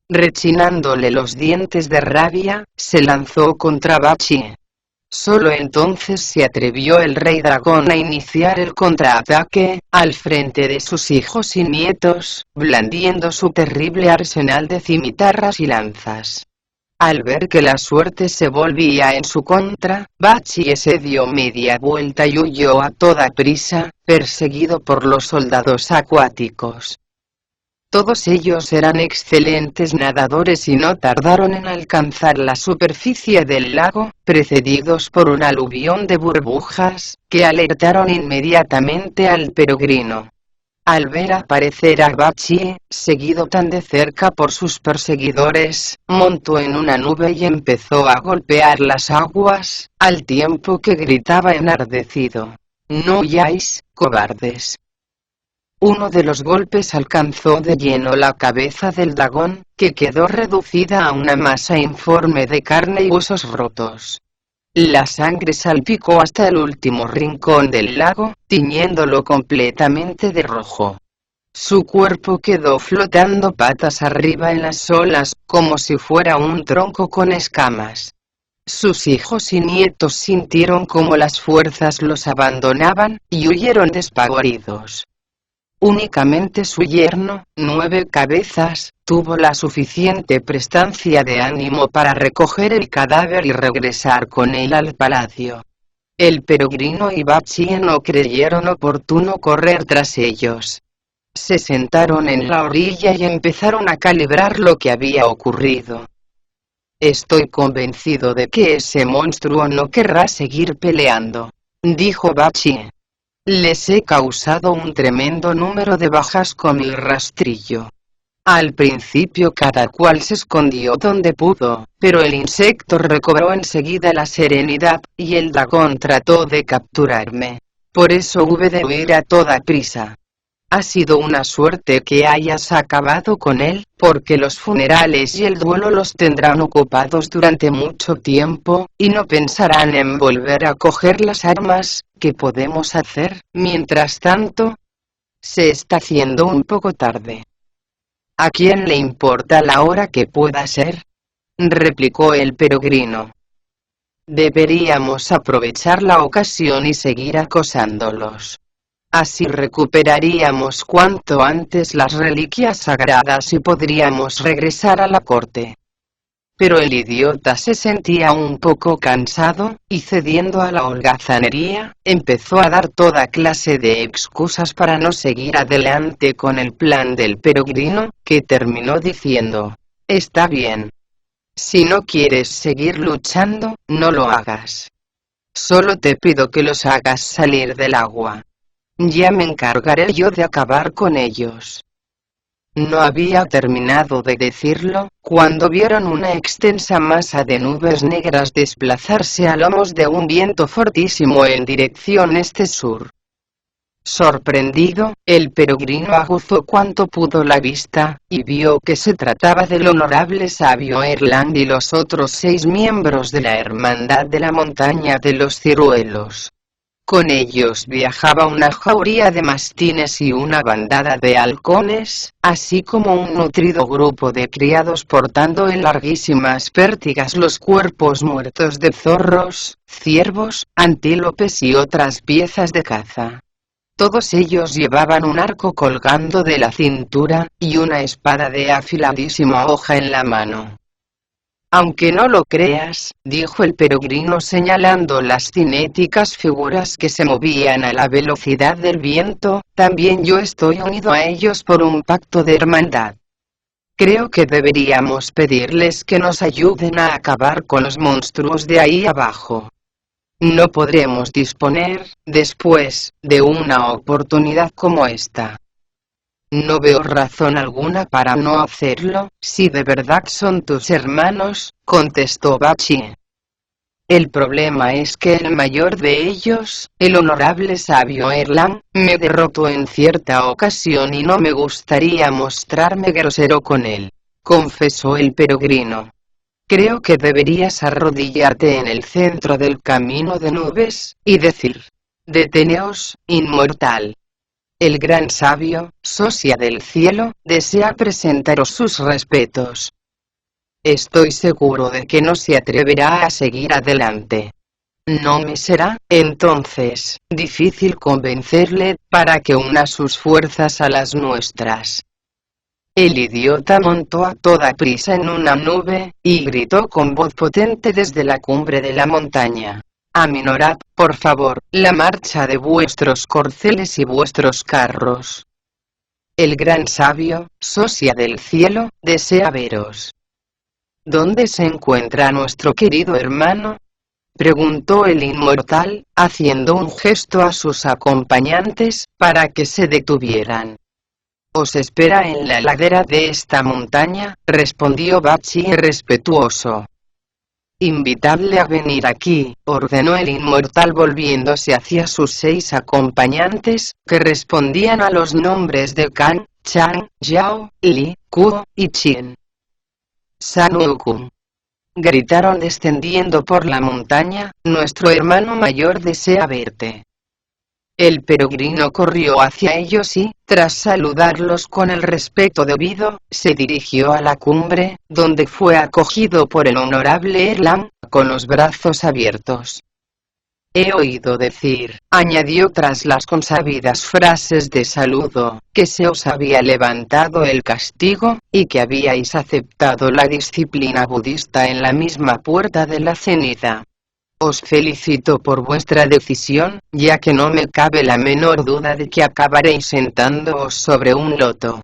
Rechinándole los dientes de rabia, se lanzó contra Bachie. Solo entonces se atrevió el rey dragón a iniciar el contraataque, al frente de sus hijos y nietos, blandiendo su terrible arsenal de cimitarras y lanzas. Al ver que la suerte se volvía en su contra, Bachie se dio media vuelta y huyó a toda prisa, perseguido por los soldados acuáticos. Todos ellos eran excelentes nadadores y no tardaron en alcanzar la superficie del lago, precedidos por un aluvión de burbujas, que alertaron inmediatamente al peregrino. Al ver aparecer a Bachie, seguido tan de cerca por sus perseguidores, montó en una nube y empezó a golpear las aguas, al tiempo que gritaba enardecido: «¡No huyáis, cobardes!». Uno de los golpes alcanzó de lleno la cabeza del dragón, que quedó reducida a una masa informe de carne y huesos rotos. La sangre salpicó hasta el último rincón del lago, tiñéndolo completamente de rojo. Su cuerpo quedó flotando patas arriba en las olas, como si fuera un tronco con escamas. Sus hijos y nietos sintieron como las fuerzas los abandonaban, y huyeron despavoridos. Únicamente su yerno, 9 cabezas, tuvo la suficiente prestancia de ánimo para recoger el cadáver y regresar con él al palacio. El peregrino y Bachie no creyeron oportuno correr tras ellos. Se sentaron en la orilla y empezaron a calibrar lo que había ocurrido. «Estoy convencido de que ese monstruo no querrá seguir peleando», dijo Bachie. «Les he causado un tremendo número de bajas con el rastrillo. Al principio cada cual se escondió donde pudo, pero el insecto recobró enseguida la serenidad, y el dragón trató de capturarme. Por eso hube de huir a toda prisa. Ha sido una suerte que hayas acabado con él, porque los funerales y el duelo los tendrán ocupados durante mucho tiempo, y no pensarán en volver a coger las armas. ¿Qué podemos hacer, mientras tanto? Se está haciendo un poco tarde». «¿A quién le importa la hora que pueda ser?», replicó el peregrino. «Deberíamos aprovechar la ocasión y seguir acosándolos. Así recuperaríamos cuanto antes las reliquias sagradas y podríamos regresar a la corte. Pero el idiota se sentía un poco cansado, y cediendo a la holgazanería, empezó a dar toda clase de excusas para no seguir adelante con el plan del peregrino, que terminó diciendo: «Está bien. Si no quieres seguir luchando, no lo hagas. Solo te pido que los hagas salir del agua. Ya me encargaré yo de acabar con ellos». No había terminado de decirlo, cuando vieron una extensa masa de nubes negras desplazarse a lomos de un viento fortísimo en dirección este-sur. Sorprendido, el peregrino aguzó cuanto pudo la vista, y vio que se trataba del honorable sabio Erland y los otros 6 miembros de la Hermandad de la Montaña de los Ciruelos. Con ellos viajaba una jauría de mastines y una bandada de halcones, así como un nutrido grupo de criados portando en larguísimas pértigas los cuerpos muertos de zorros, ciervos, antílopes y otras piezas de caza. Todos ellos llevaban un arco colgando de la cintura, y una espada de afiladísima hoja en la mano. «Aunque no lo creas», dijo el peregrino señalando las cinéticas figuras que se movían a la velocidad del viento, «también yo estoy unido a ellos por un pacto de hermandad. Creo que deberíamos pedirles que nos ayuden a acabar con los monstruos de ahí abajo. No podremos disponer, después, de una oportunidad como esta». «No veo razón alguna para no hacerlo, si de verdad son tus hermanos», contestó Bachie. «El problema es que el mayor de ellos, el honorable sabio Erland, me derrotó en cierta ocasión y no me gustaría mostrarme grosero con él», confesó el peregrino. «Creo que deberías arrodillarte en el centro del camino de nubes, y decir: «Deteneos, inmortal. El gran sabio, Sosia del cielo, desea presentaros sus respetos». Estoy seguro de que no se atreverá a seguir adelante. No me será, entonces, difícil convencerle, para que una sus fuerzas a las nuestras. El idiota montó a toda prisa en una nube, y gritó con voz potente desde la cumbre de la montaña: «Aminorad, por favor, la marcha de vuestros corceles y vuestros carros. El gran sabio, Sosia del cielo, desea veros». «¿Dónde se encuentra nuestro querido hermano?», preguntó el inmortal, haciendo un gesto a sus acompañantes, para que se detuvieran. «Os espera en la ladera de esta montaña», respondió Bachie respetuoso. «Invitadle a venir aquí», ordenó el inmortal volviéndose hacia sus 6 acompañantes, que respondían a los nombres de Kan, Chang, Yao, Li, Kuo, y Chien. «San Wukong», gritaron descendiendo por la montaña, «nuestro hermano mayor desea verte». El peregrino corrió hacia ellos y, tras saludarlos con el respeto debido, se dirigió a la cumbre, donde fue acogido por el honorable Erland, con los brazos abiertos. «He oído decir», añadió tras las consabidas frases de saludo, «que se os había levantado el castigo, y que habíais aceptado la disciplina budista en la misma puerta de la ceniza. Os felicito por vuestra decisión, ya que no me cabe la menor duda de que acabaréis sentándoos sobre un loto».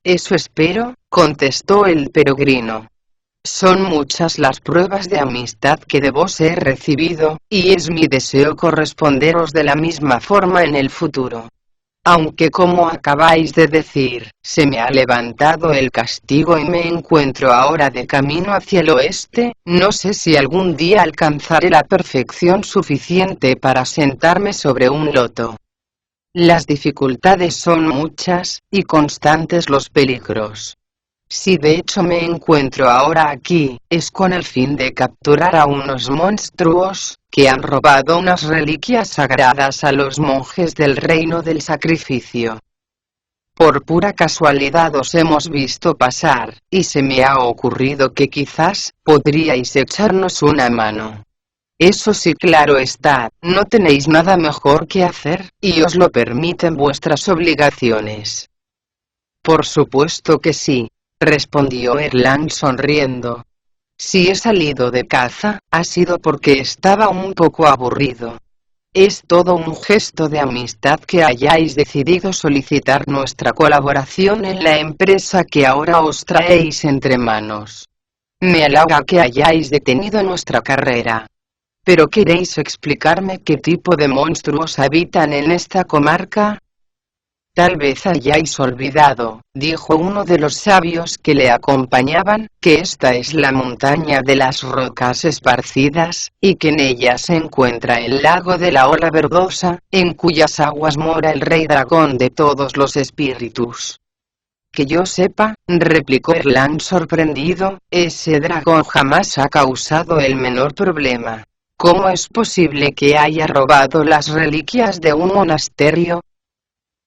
«Eso espero», contestó el peregrino. «Son muchas las pruebas de amistad que de vos he recibido, y es mi deseo corresponderos de la misma forma en el futuro. Aunque, como acabáis de decir, se me ha levantado el castigo y me encuentro ahora de camino hacia el oeste, no sé si algún día alcanzaré la perfección suficiente para sentarme sobre un loto. Las dificultades son muchas, y constantes los peligros. Si de hecho me encuentro ahora aquí, es con el fin de capturar a unos monstruos, que han robado unas reliquias sagradas a los monjes del reino del sacrificio. Por pura casualidad os hemos visto pasar, y se me ha ocurrido que quizás, podríais echarnos una mano. Eso sí, claro está, no tenéis nada mejor que hacer, y os lo permiten vuestras obligaciones. Por supuesto que sí, respondió Erlang sonriendo. Si he salido de caza, ha sido porque estaba un poco aburrido. Es todo un gesto de amistad que hayáis decidido solicitar nuestra colaboración en la empresa que ahora os traéis entre manos. Me halaga que hayáis detenido nuestra carrera. ¿Pero queréis explicarme qué tipo de monstruos habitan en esta comarca? Tal vez hayáis olvidado, dijo uno de los sabios que le acompañaban, que esta es la montaña de las rocas esparcidas, y que en ella se encuentra el lago de la ola verdosa, en cuyas aguas mora el rey dragón de todos los espíritus. Que yo sepa, replicó Erlang sorprendido, ese dragón jamás ha causado el menor problema. ¿Cómo es posible que haya robado las reliquias de un monasterio?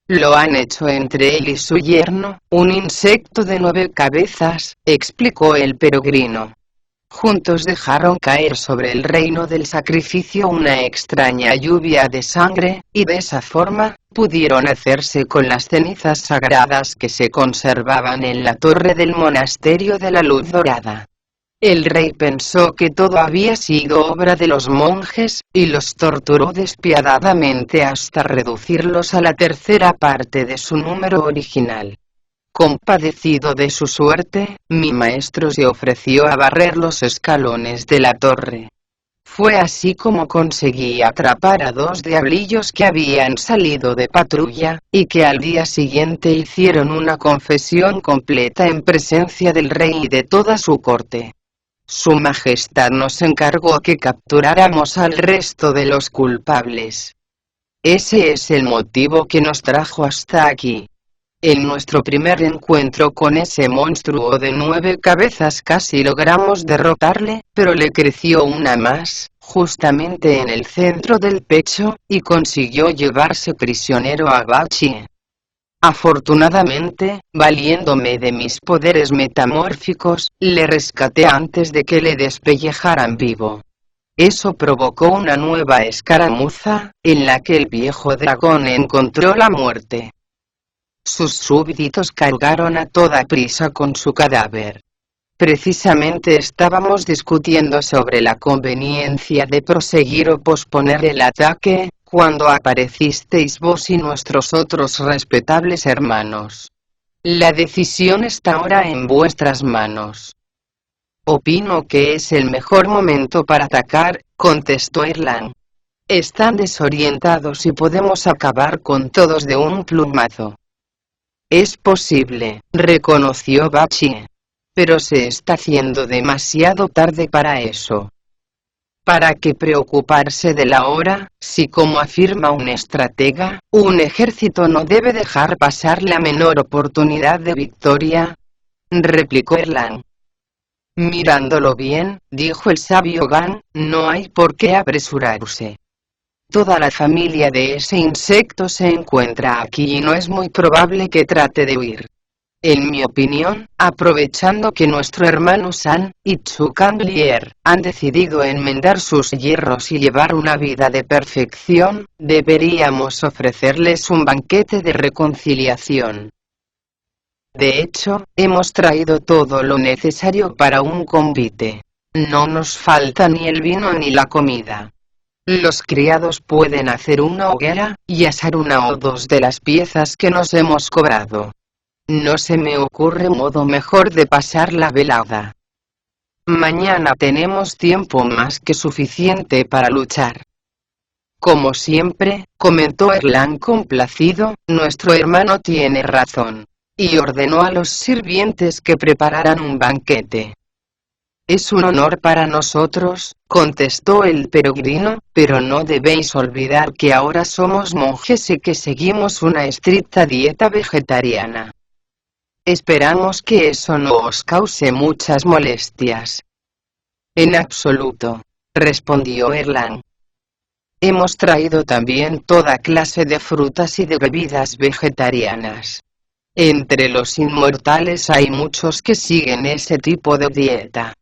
Lo han hecho entre él y su yerno, un insecto de 9 cabezas, explicó el peregrino. Juntos dejaron caer sobre el reino del sacrificio una extraña lluvia de sangre, y de esa forma, pudieron hacerse con las cenizas sagradas que se conservaban en la torre del monasterio de la Luz Dorada. El rey pensó que todo había sido obra de los monjes, y los torturó despiadadamente hasta reducirlos a la tercera parte de su número original. Compadecido de su suerte, mi maestro se ofreció a barrer los escalones de la torre. Fue así como conseguí atrapar a 2 diablillos que habían salido de patrulla, y que al día siguiente hicieron una confesión completa en presencia del rey y de toda su corte. Su Majestad nos encargó que capturáramos al resto de los culpables. Ese es el motivo que nos trajo hasta aquí. En nuestro primer encuentro con ese monstruo de 9 cabezas casi logramos derrotarle, pero le creció una más, justamente en el centro del pecho, y consiguió llevarse prisionero a Bachie. Afortunadamente, valiéndome de mis poderes metamórficos, le rescaté antes de que le despellejaran vivo. Eso provocó una nueva escaramuza, en la que el viejo dragón encontró la muerte. Sus súbditos cargaron a toda prisa con su cadáver. Precisamente estábamos discutiendo sobre la conveniencia de proseguir o posponer el ataque, cuando aparecisteis vos y nuestros otros respetables hermanos. La decisión está ahora en vuestras manos. Opino que es el mejor momento para atacar, contestó Erlang. Están desorientados y podemos acabar con todos de un plumazo. Es posible, reconoció Bachie. Pero se está haciendo demasiado tarde para eso. ¿Para qué preocuparse de la hora, si como afirma un estratega, un ejército no debe dejar pasar la menor oportunidad de victoria? Replicó Erlang. Mirándolo bien, dijo el sabio Gan, no hay por qué apresurarse. Toda la familia de ese insecto se encuentra aquí y no es muy probable que trate de huir. En mi opinión, aprovechando que nuestro hermano San y Chu Canglier han decidido enmendar sus yerros y llevar una vida de perfección, deberíamos ofrecerles un banquete de reconciliación. De hecho, hemos traído todo lo necesario para un convite. No nos falta ni el vino ni la comida. Los criados pueden hacer una hoguera y asar 1 o 2 de las piezas que nos hemos cobrado. No se me ocurre modo mejor de pasar la velada. Mañana tenemos tiempo más que suficiente para luchar. Como siempre, comentó Erlang complacido, nuestro hermano tiene razón. Y ordenó a los sirvientes que prepararan un banquete. Es un honor para nosotros, contestó el peregrino, pero no debéis olvidar que ahora somos monjes y que seguimos una estricta dieta vegetariana. Esperamos que eso no os cause muchas molestias. En absoluto, respondió Erlang. Hemos traído también toda clase de frutas y de bebidas vegetarianas. Entre los inmortales hay muchos que siguen ese tipo de dieta.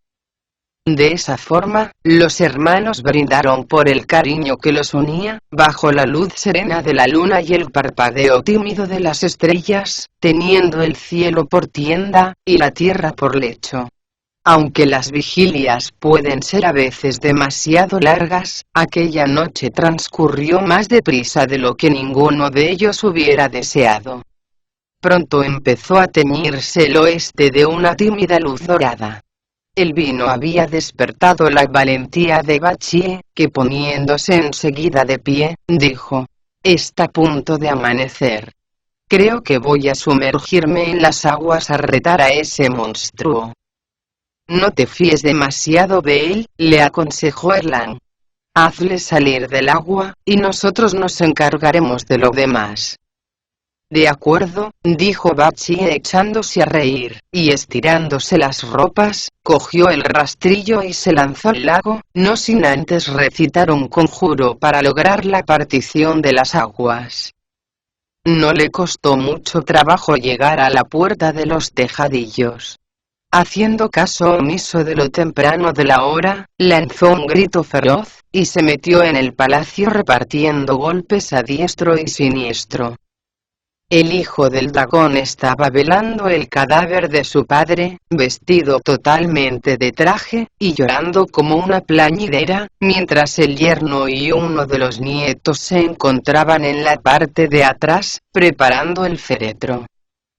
De esa forma, los hermanos brindaron por el cariño que los unía, bajo la luz serena de la luna y el parpadeo tímido de las estrellas, teniendo el cielo por tienda, y la tierra por lecho. Aunque las vigilias pueden ser a veces demasiado largas, aquella noche transcurrió más deprisa de lo que ninguno de ellos hubiera deseado. Pronto empezó a teñirse el oeste de una tímida luz dorada. El vino había despertado la valentía de Bachie, que poniéndose enseguida de pie, dijo: «Está a punto de amanecer. Creo que voy a sumergirme en las aguas a retar a ese monstruo». «No te fíes demasiado de él», le aconsejó Erlang. «Hazle salir del agua, y nosotros nos encargaremos de lo demás». «De acuerdo», dijo Bachie echándose a reír, y estirándose las ropas, cogió el rastrillo y se lanzó al lago, no sin antes recitar un conjuro para lograr la partición de las aguas. No le costó mucho trabajo llegar a la puerta de los tejadillos. Haciendo caso omiso de lo temprano de la hora, lanzó un grito feroz, y se metió en el palacio repartiendo golpes a diestro y siniestro. El hijo del dragón estaba velando el cadáver de su padre, vestido totalmente de traje, y llorando como una plañidera, mientras el yerno y uno de los nietos se encontraban en la parte de atrás, preparando el féretro.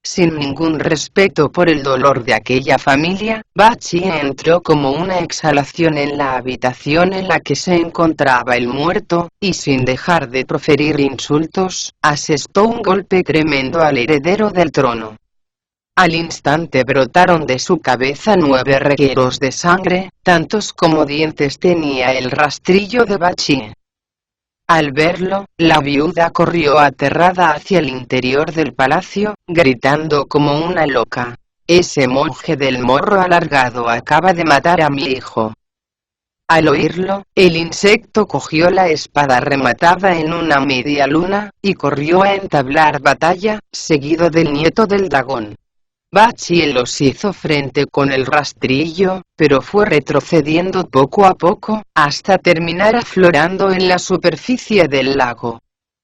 Sin ningún respeto por el dolor de aquella familia, Bachie entró como una exhalación en la habitación en la que se encontraba el muerto, y sin dejar de proferir insultos, asestó un golpe tremendo al heredero del trono. Al instante brotaron de su cabeza 9 regueros de sangre, tantos como dientes tenía el rastrillo de Bachie. Al verlo, la viuda corrió aterrada hacia el interior del palacio, gritando como una loca: «Ese monje del morro alargado acaba de matar a mi hijo». Al oírlo, el insecto cogió la espada rematada en una media luna, y corrió a entablar batalla, seguido del nieto del dragón. Bachie los hizo frente con el rastrillo, pero fue retrocediendo poco a poco, hasta terminar aflorando en la superficie del lago.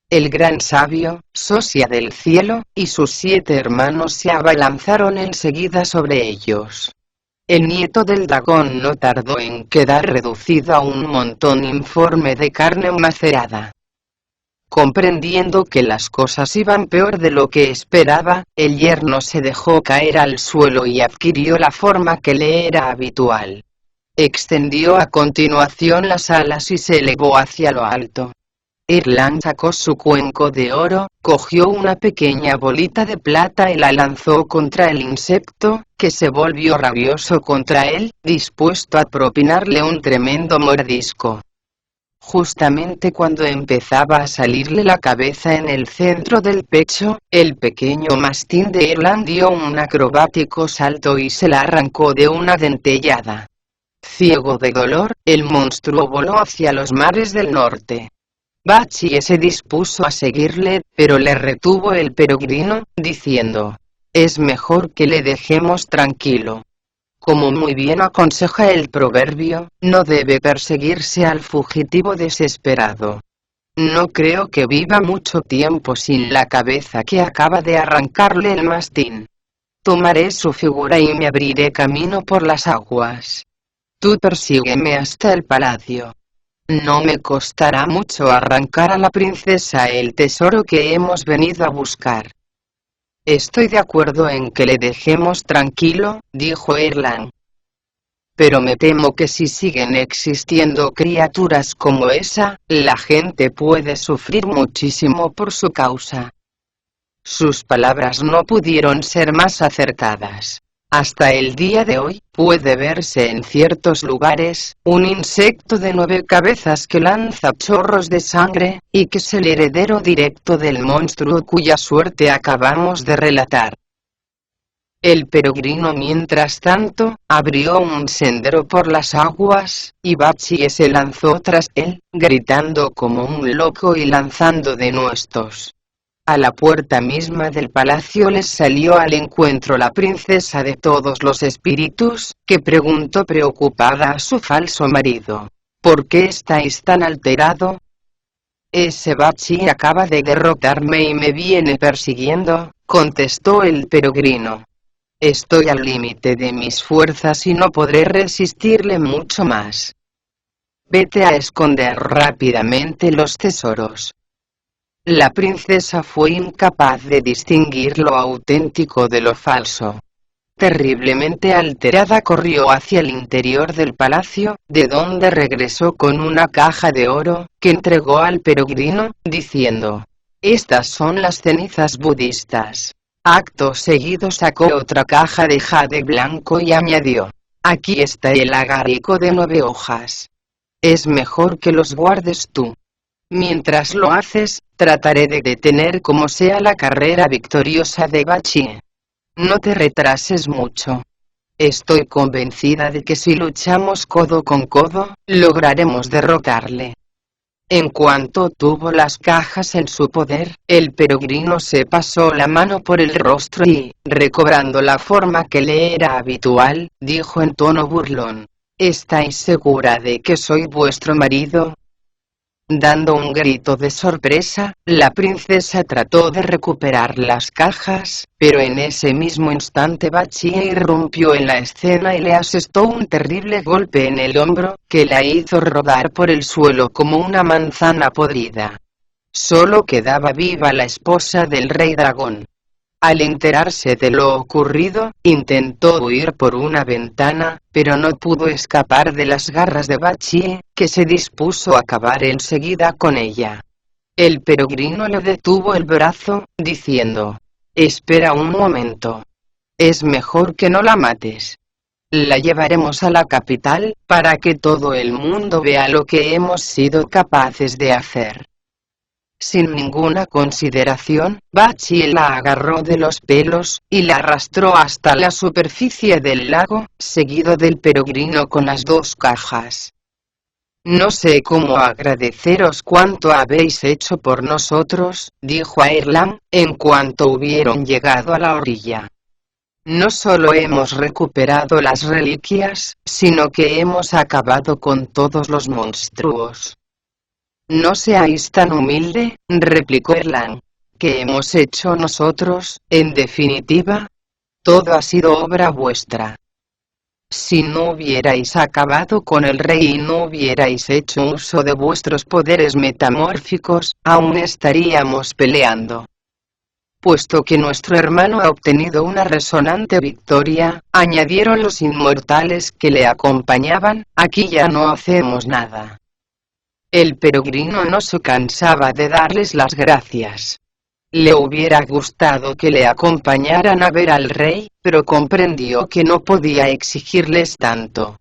El gran sabio, Sosia del cielo, y sus 7 hermanos se abalanzaron enseguida sobre ellos. El nieto del dragón no tardó en quedar reducido a un montón informe de carne macerada. Comprendiendo que las cosas iban peor de lo que esperaba, el yerno se dejó caer al suelo y adquirió la forma que le era habitual. Extendió a continuación las alas y se elevó hacia lo alto. Erlang sacó su cuenco de oro, cogió una pequeña bolita de plata y la lanzó contra el insecto, que se volvió rabioso contra él, dispuesto a propinarle un tremendo mordisco. Justamente cuando empezaba a salirle la cabeza en el centro del pecho, el pequeño mastín de Erlang dio un acrobático salto y se la arrancó de una dentellada. Ciego de dolor, el monstruo voló hacia los mares del norte. Bachie se dispuso a seguirle, pero le retuvo el peregrino, diciendo: «Es mejor que le dejemos tranquilo. Como muy bien aconseja el proverbio, no debe perseguirse al fugitivo desesperado. No creo que viva mucho tiempo sin la cabeza que acaba de arrancarle el mastín. Tomaré su figura y me abriré camino por las aguas. Tú persígueme hasta el palacio. No me costará mucho arrancar a la princesa el tesoro que hemos venido a buscar». «Estoy de acuerdo en que le dejemos tranquilo», dijo Erlang. «Pero me temo que si siguen existiendo criaturas como esa, la gente puede sufrir muchísimo por su causa». Sus palabras no pudieron ser más acertadas. Hasta el día de hoy, puede verse en ciertos lugares, un insecto de 9 cabezas que lanza chorros de sangre, y que es el heredero directo del monstruo cuya suerte acabamos de relatar. El peregrino mientras tanto, abrió un sendero por las aguas, y Bachie se lanzó tras él, gritando como un loco y lanzando denuestos. A la puerta misma del palacio les salió al encuentro la princesa de todos los espíritus, que preguntó preocupada a su falso marido: ¿por qué estáis tan alterado? Ese Bachi acaba de derrotarme y me viene persiguiendo, contestó el peregrino. Estoy al límite de mis fuerzas y no podré resistirle mucho más. Vete a esconder rápidamente los tesoros. La princesa fue incapaz de distinguir lo auténtico de lo falso. Terriblemente alterada corrió hacia el interior del palacio, de donde regresó con una caja de oro, que entregó al peregrino, diciendo: estas son las cenizas budistas. Acto seguido sacó otra caja de jade blanco y añadió: aquí está el agarico de 9 hojas. Es mejor que los guardes tú. Mientras lo haces, trataré de detener como sea la carrera victoriosa de Bachi. No te retrases mucho. Estoy convencida de que si luchamos codo con codo, lograremos derrotarle. En cuanto tuvo las cajas en su poder, el peregrino se pasó la mano por el rostro y, recobrando la forma que le era habitual, dijo en tono burlón: ¿estáis segura de que soy vuestro marido? Dando un grito de sorpresa, la princesa trató de recuperar las cajas, pero en ese mismo instante Bachi irrumpió en la escena y le asestó un terrible golpe en el hombro, que la hizo rodar por el suelo como una manzana podrida. Solo quedaba viva la esposa del rey dragón. Al enterarse de lo ocurrido, intentó huir por una ventana, pero no pudo escapar de las garras de Bachi, que se dispuso a acabar enseguida con ella. El peregrino le detuvo el brazo, diciendo: espera un momento. Es mejor que no la mates. La llevaremos a la capital, para que todo el mundo vea lo que hemos sido capaces de hacer. Sin ninguna consideración, Bachi la agarró de los pelos, y la arrastró hasta la superficie del lago, seguido del peregrino con las 2 cajas. No sé cómo agradeceros cuanto habéis hecho por nosotros, dijo a Erlang, en cuanto hubieron llegado a la orilla. No solo hemos recuperado las reliquias, sino que hemos acabado con todos los monstruos. No seáis tan humilde, replicó Erlang. ¿Qué hemos hecho nosotros, en definitiva? Todo ha sido obra vuestra. Si no hubierais acabado con el rey y no hubierais hecho uso de vuestros poderes metamórficos, aún estaríamos peleando. Puesto que nuestro hermano ha obtenido una resonante victoria, añadieron los inmortales que le acompañaban, aquí ya no hacemos nada. El peregrino no se cansaba de darles las gracias. Le hubiera gustado que le acompañaran a ver al rey, pero comprendió que no podía exigirles tanto.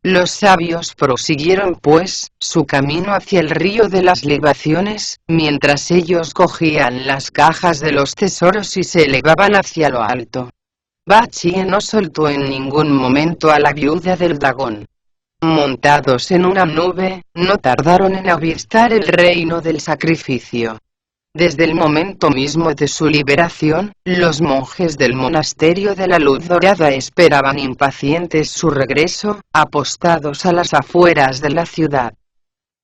Los sabios prosiguieron pues, su camino hacia el río de las libaciones, mientras ellos cogían las cajas de los tesoros y se elevaban hacia lo alto. Bachi no soltó en ningún momento a la viuda del dragón. Montados en una nube, no tardaron en avistar el reino del sacrificio. Desde el momento mismo de su liberación, los monjes del monasterio de la Luz Dorada esperaban impacientes su regreso, apostados a las afueras de la ciudad.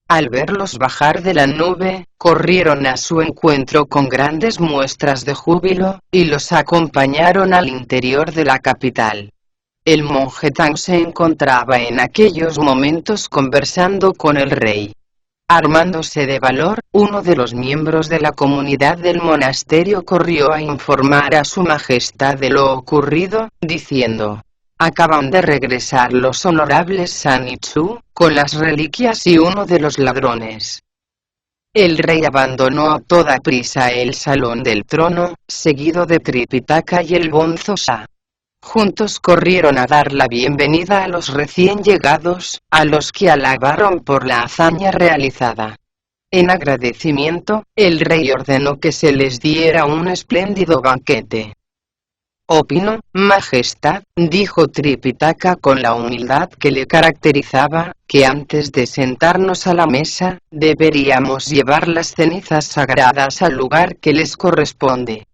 Al verlos bajar de la nube, corrieron a su encuentro con grandes muestras de júbilo, y los acompañaron al interior de la capital. El monje Tang se encontraba en aquellos momentos conversando con el rey. Armándose de valor, uno de los miembros de la comunidad del monasterio corrió a informar a su majestad de lo ocurrido, diciendo: acaban de regresar los honorables San y Chu, con las reliquias y uno de los ladrones. El rey abandonó a toda prisa el salón del trono, seguido de Tripitaka y el bonzo Sha. Juntos corrieron a dar la bienvenida a los recién llegados, a los que alabaron por la hazaña realizada. En agradecimiento, el rey ordenó que se les diera un espléndido banquete. Opino, Majestad, dijo Tripitaka con la humildad que le caracterizaba, que antes de sentarnos a la mesa, deberíamos llevar las cenizas sagradas al lugar que les corresponde.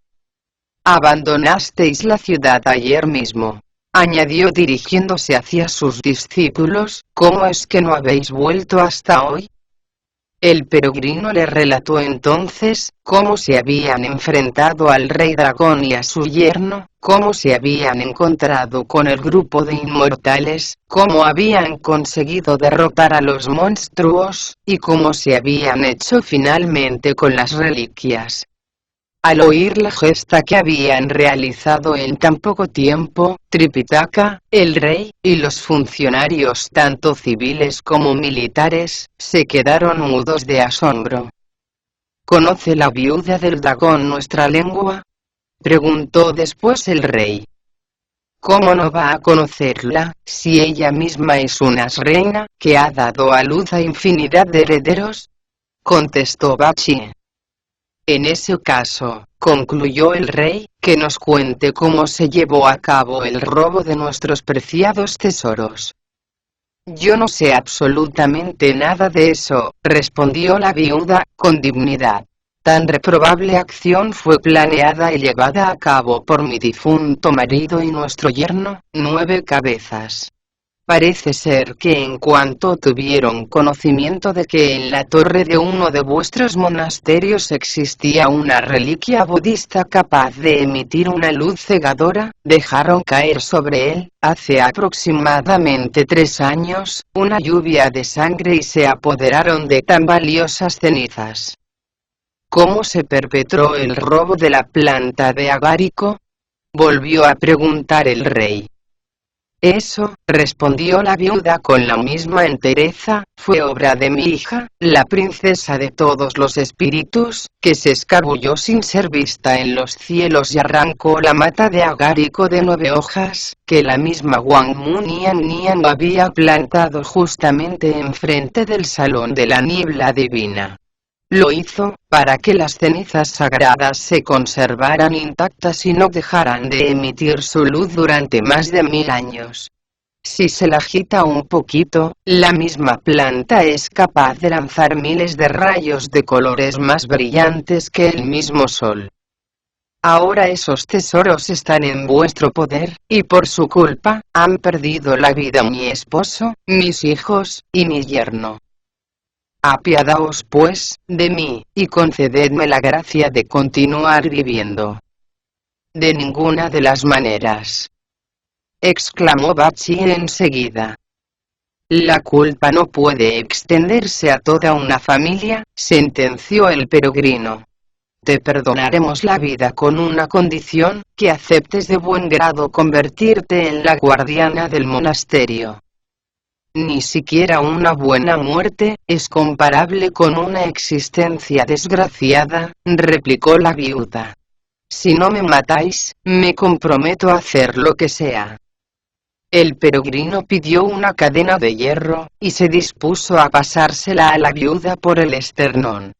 Abandonasteis la ciudad ayer mismo, añadió dirigiéndose hacia sus discípulos, ¿cómo es que no habéis vuelto hasta hoy? El peregrino le relató entonces, cómo se habían enfrentado al rey dragón y a su yerno, cómo se habían encontrado con el grupo de inmortales, cómo habían conseguido derrotar a los monstruos, y cómo se habían hecho finalmente con las reliquias. Al oír la gesta que habían realizado en tan poco tiempo, Tripitaka, el rey, y los funcionarios tanto civiles como militares, se quedaron mudos de asombro. ¿Conoce la viuda del dragón nuestra lengua? Preguntó después el rey. ¿Cómo no va a conocerla, si ella misma es una reina, que ha dado a luz a infinidad de herederos? Contestó Bachie. En ese caso, concluyó el rey, que nos cuente cómo se llevó a cabo el robo de nuestros preciados tesoros. Yo no sé absolutamente nada de eso, respondió la viuda, con dignidad. Tan reprobable acción fue planeada y llevada a cabo por mi difunto marido y nuestro yerno, Nueve Cabezas. Parece ser que en cuanto tuvieron conocimiento de que en la torre de uno de vuestros monasterios existía una reliquia budista capaz de emitir una luz cegadora, dejaron caer sobre él, hace aproximadamente 3 años, una lluvia de sangre y se apoderaron de tan valiosas cenizas. ¿Cómo se perpetró el robo de la planta de agárico? Volvió a preguntar el rey. Eso, respondió la viuda con la misma entereza, fue obra de mi hija, la princesa de todos los espíritus, que se escabulló sin ser vista en los cielos y arrancó la mata de agárico de 9 hojas, que la misma Wang Mu Nian había plantado justamente enfrente del salón de la niebla divina. Lo hizo, para que las cenizas sagradas se conservaran intactas y no dejaran de emitir su luz durante más de 1000 años. Si se la agita un poquito, la misma planta es capaz de lanzar miles de rayos de colores más brillantes que el mismo sol. Ahora esos tesoros están en vuestro poder, y por su culpa, han perdido la vida mi esposo, mis hijos, y mi yerno. Apiadaos pues, de mí, y concededme la gracia de continuar viviendo. De ninguna de las maneras, exclamó Bachie enseguida. La culpa no puede extenderse a toda una familia, sentenció el peregrino. Te perdonaremos la vida con una condición, que aceptes de buen grado convertirte en la guardiana del monasterio. Ni siquiera una buena muerte es comparable con una existencia desgraciada, replicó la viuda. Si no me matáis, me comprometo a hacer lo que sea. El peregrino pidió una cadena de hierro, y se dispuso a pasársela a la viuda por el esternón.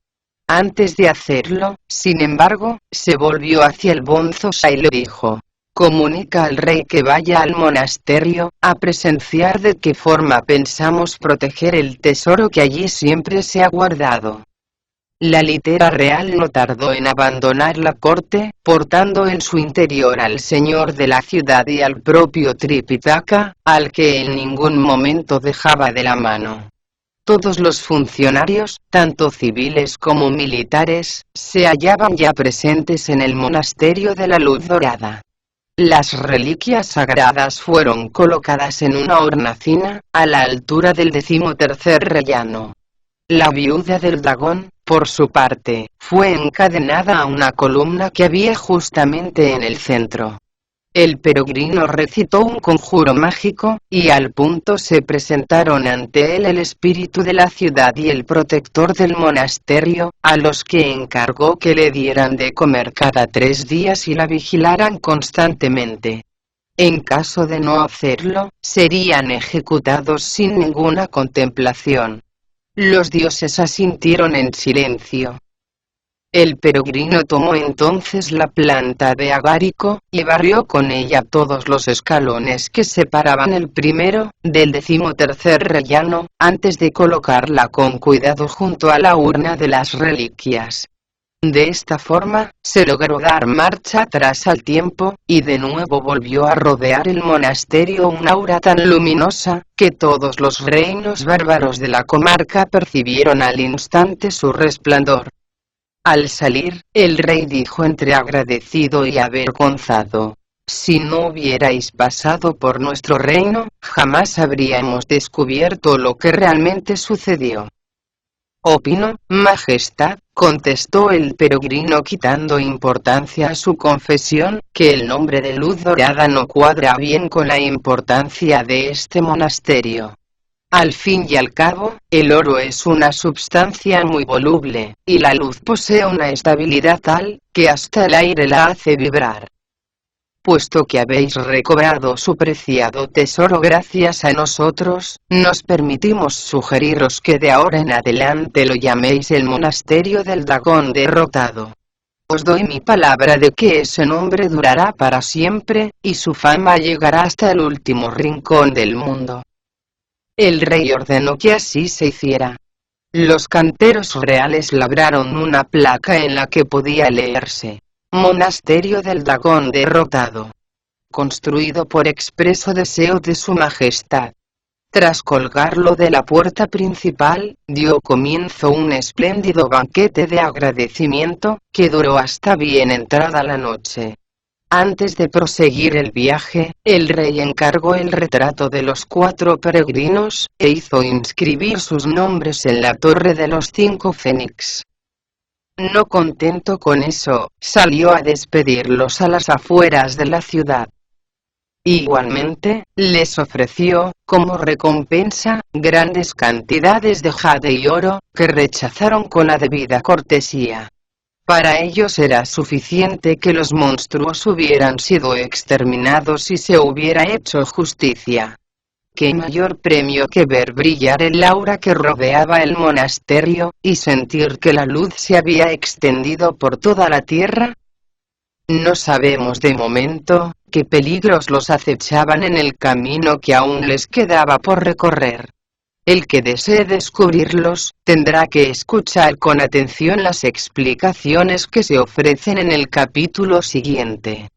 Antes de hacerlo, sin embargo, se volvió hacia el bonzo y le dijo. Comunica al rey que vaya al monasterio, a presenciar de qué forma pensamos proteger el tesoro que allí siempre se ha guardado. La litera real no tardó en abandonar la corte, portando en su interior al señor de la ciudad y al propio Tripitaka, al que en ningún momento dejaba de la mano. Todos los funcionarios, tanto civiles como militares, se hallaban ya presentes en el monasterio de la Luz Dorada. Las reliquias sagradas fueron colocadas en una hornacina, a la altura del 13º rellano. La viuda del dragón, por su parte, fue encadenada a una columna que había justamente en el centro. El peregrino recitó un conjuro mágico, y al punto se presentaron ante él el espíritu de la ciudad y el protector del monasterio, a los que encargó que le dieran de comer cada 3 días y la vigilaran constantemente. En caso de no hacerlo, serían ejecutados sin ninguna contemplación. Los dioses asintieron en silencio. El peregrino tomó entonces la planta de agarico, y barrió con ella todos los escalones que separaban el primero, del 13º rellano, antes de colocarla con cuidado junto a la urna de las reliquias. De esta forma, se logró dar marcha atrás al tiempo, y de nuevo volvió a rodear el monasterio una aura tan luminosa, que todos los reinos bárbaros de la comarca percibieron al instante su resplandor. Al salir, el rey dijo entre agradecido y avergonzado: si no hubierais pasado por nuestro reino, jamás habríamos descubierto lo que realmente sucedió. Opino, Majestad, contestó el peregrino quitando importancia a su confesión, que el nombre de Luz Dorada no cuadra bien con la importancia de este monasterio. Al fin y al cabo, el oro es una substancia muy voluble, y la luz posee una estabilidad tal, que hasta el aire la hace vibrar. Puesto que habéis recobrado su preciado tesoro gracias a nosotros, nos permitimos sugeriros que de ahora en adelante lo llaméis el monasterio del dragón derrotado. Os doy mi palabra de que ese nombre durará para siempre, y su fama llegará hasta el último rincón del mundo. El rey ordenó que así se hiciera. Los canteros reales labraron una placa en la que podía leerse: Monasterio del Dragón derrotado. Construido por expreso deseo de su majestad. Tras colgarlo de la puerta principal, dio comienzo un espléndido banquete de agradecimiento, que duró hasta bien entrada la noche. Antes de proseguir el viaje, el rey encargó el retrato de los 4 peregrinos, e hizo inscribir sus nombres en la torre de los 5 fénix. No contento con eso, salió a despedirlos a las afueras de la ciudad. Igualmente, les ofreció, como recompensa, grandes cantidades de jade y oro, que rechazaron con la debida cortesía. Para ellos era suficiente que los monstruos hubieran sido exterminados y se hubiera hecho justicia. ¿Qué mayor premio que ver brillar el aura que rodeaba el monasterio, y sentir que la luz se había extendido por toda la tierra? No sabemos de momento qué peligros los acechaban en el camino que aún les quedaba por recorrer. El que desee descubrirlos, tendrá que escuchar con atención las explicaciones que se ofrecen en el capítulo siguiente.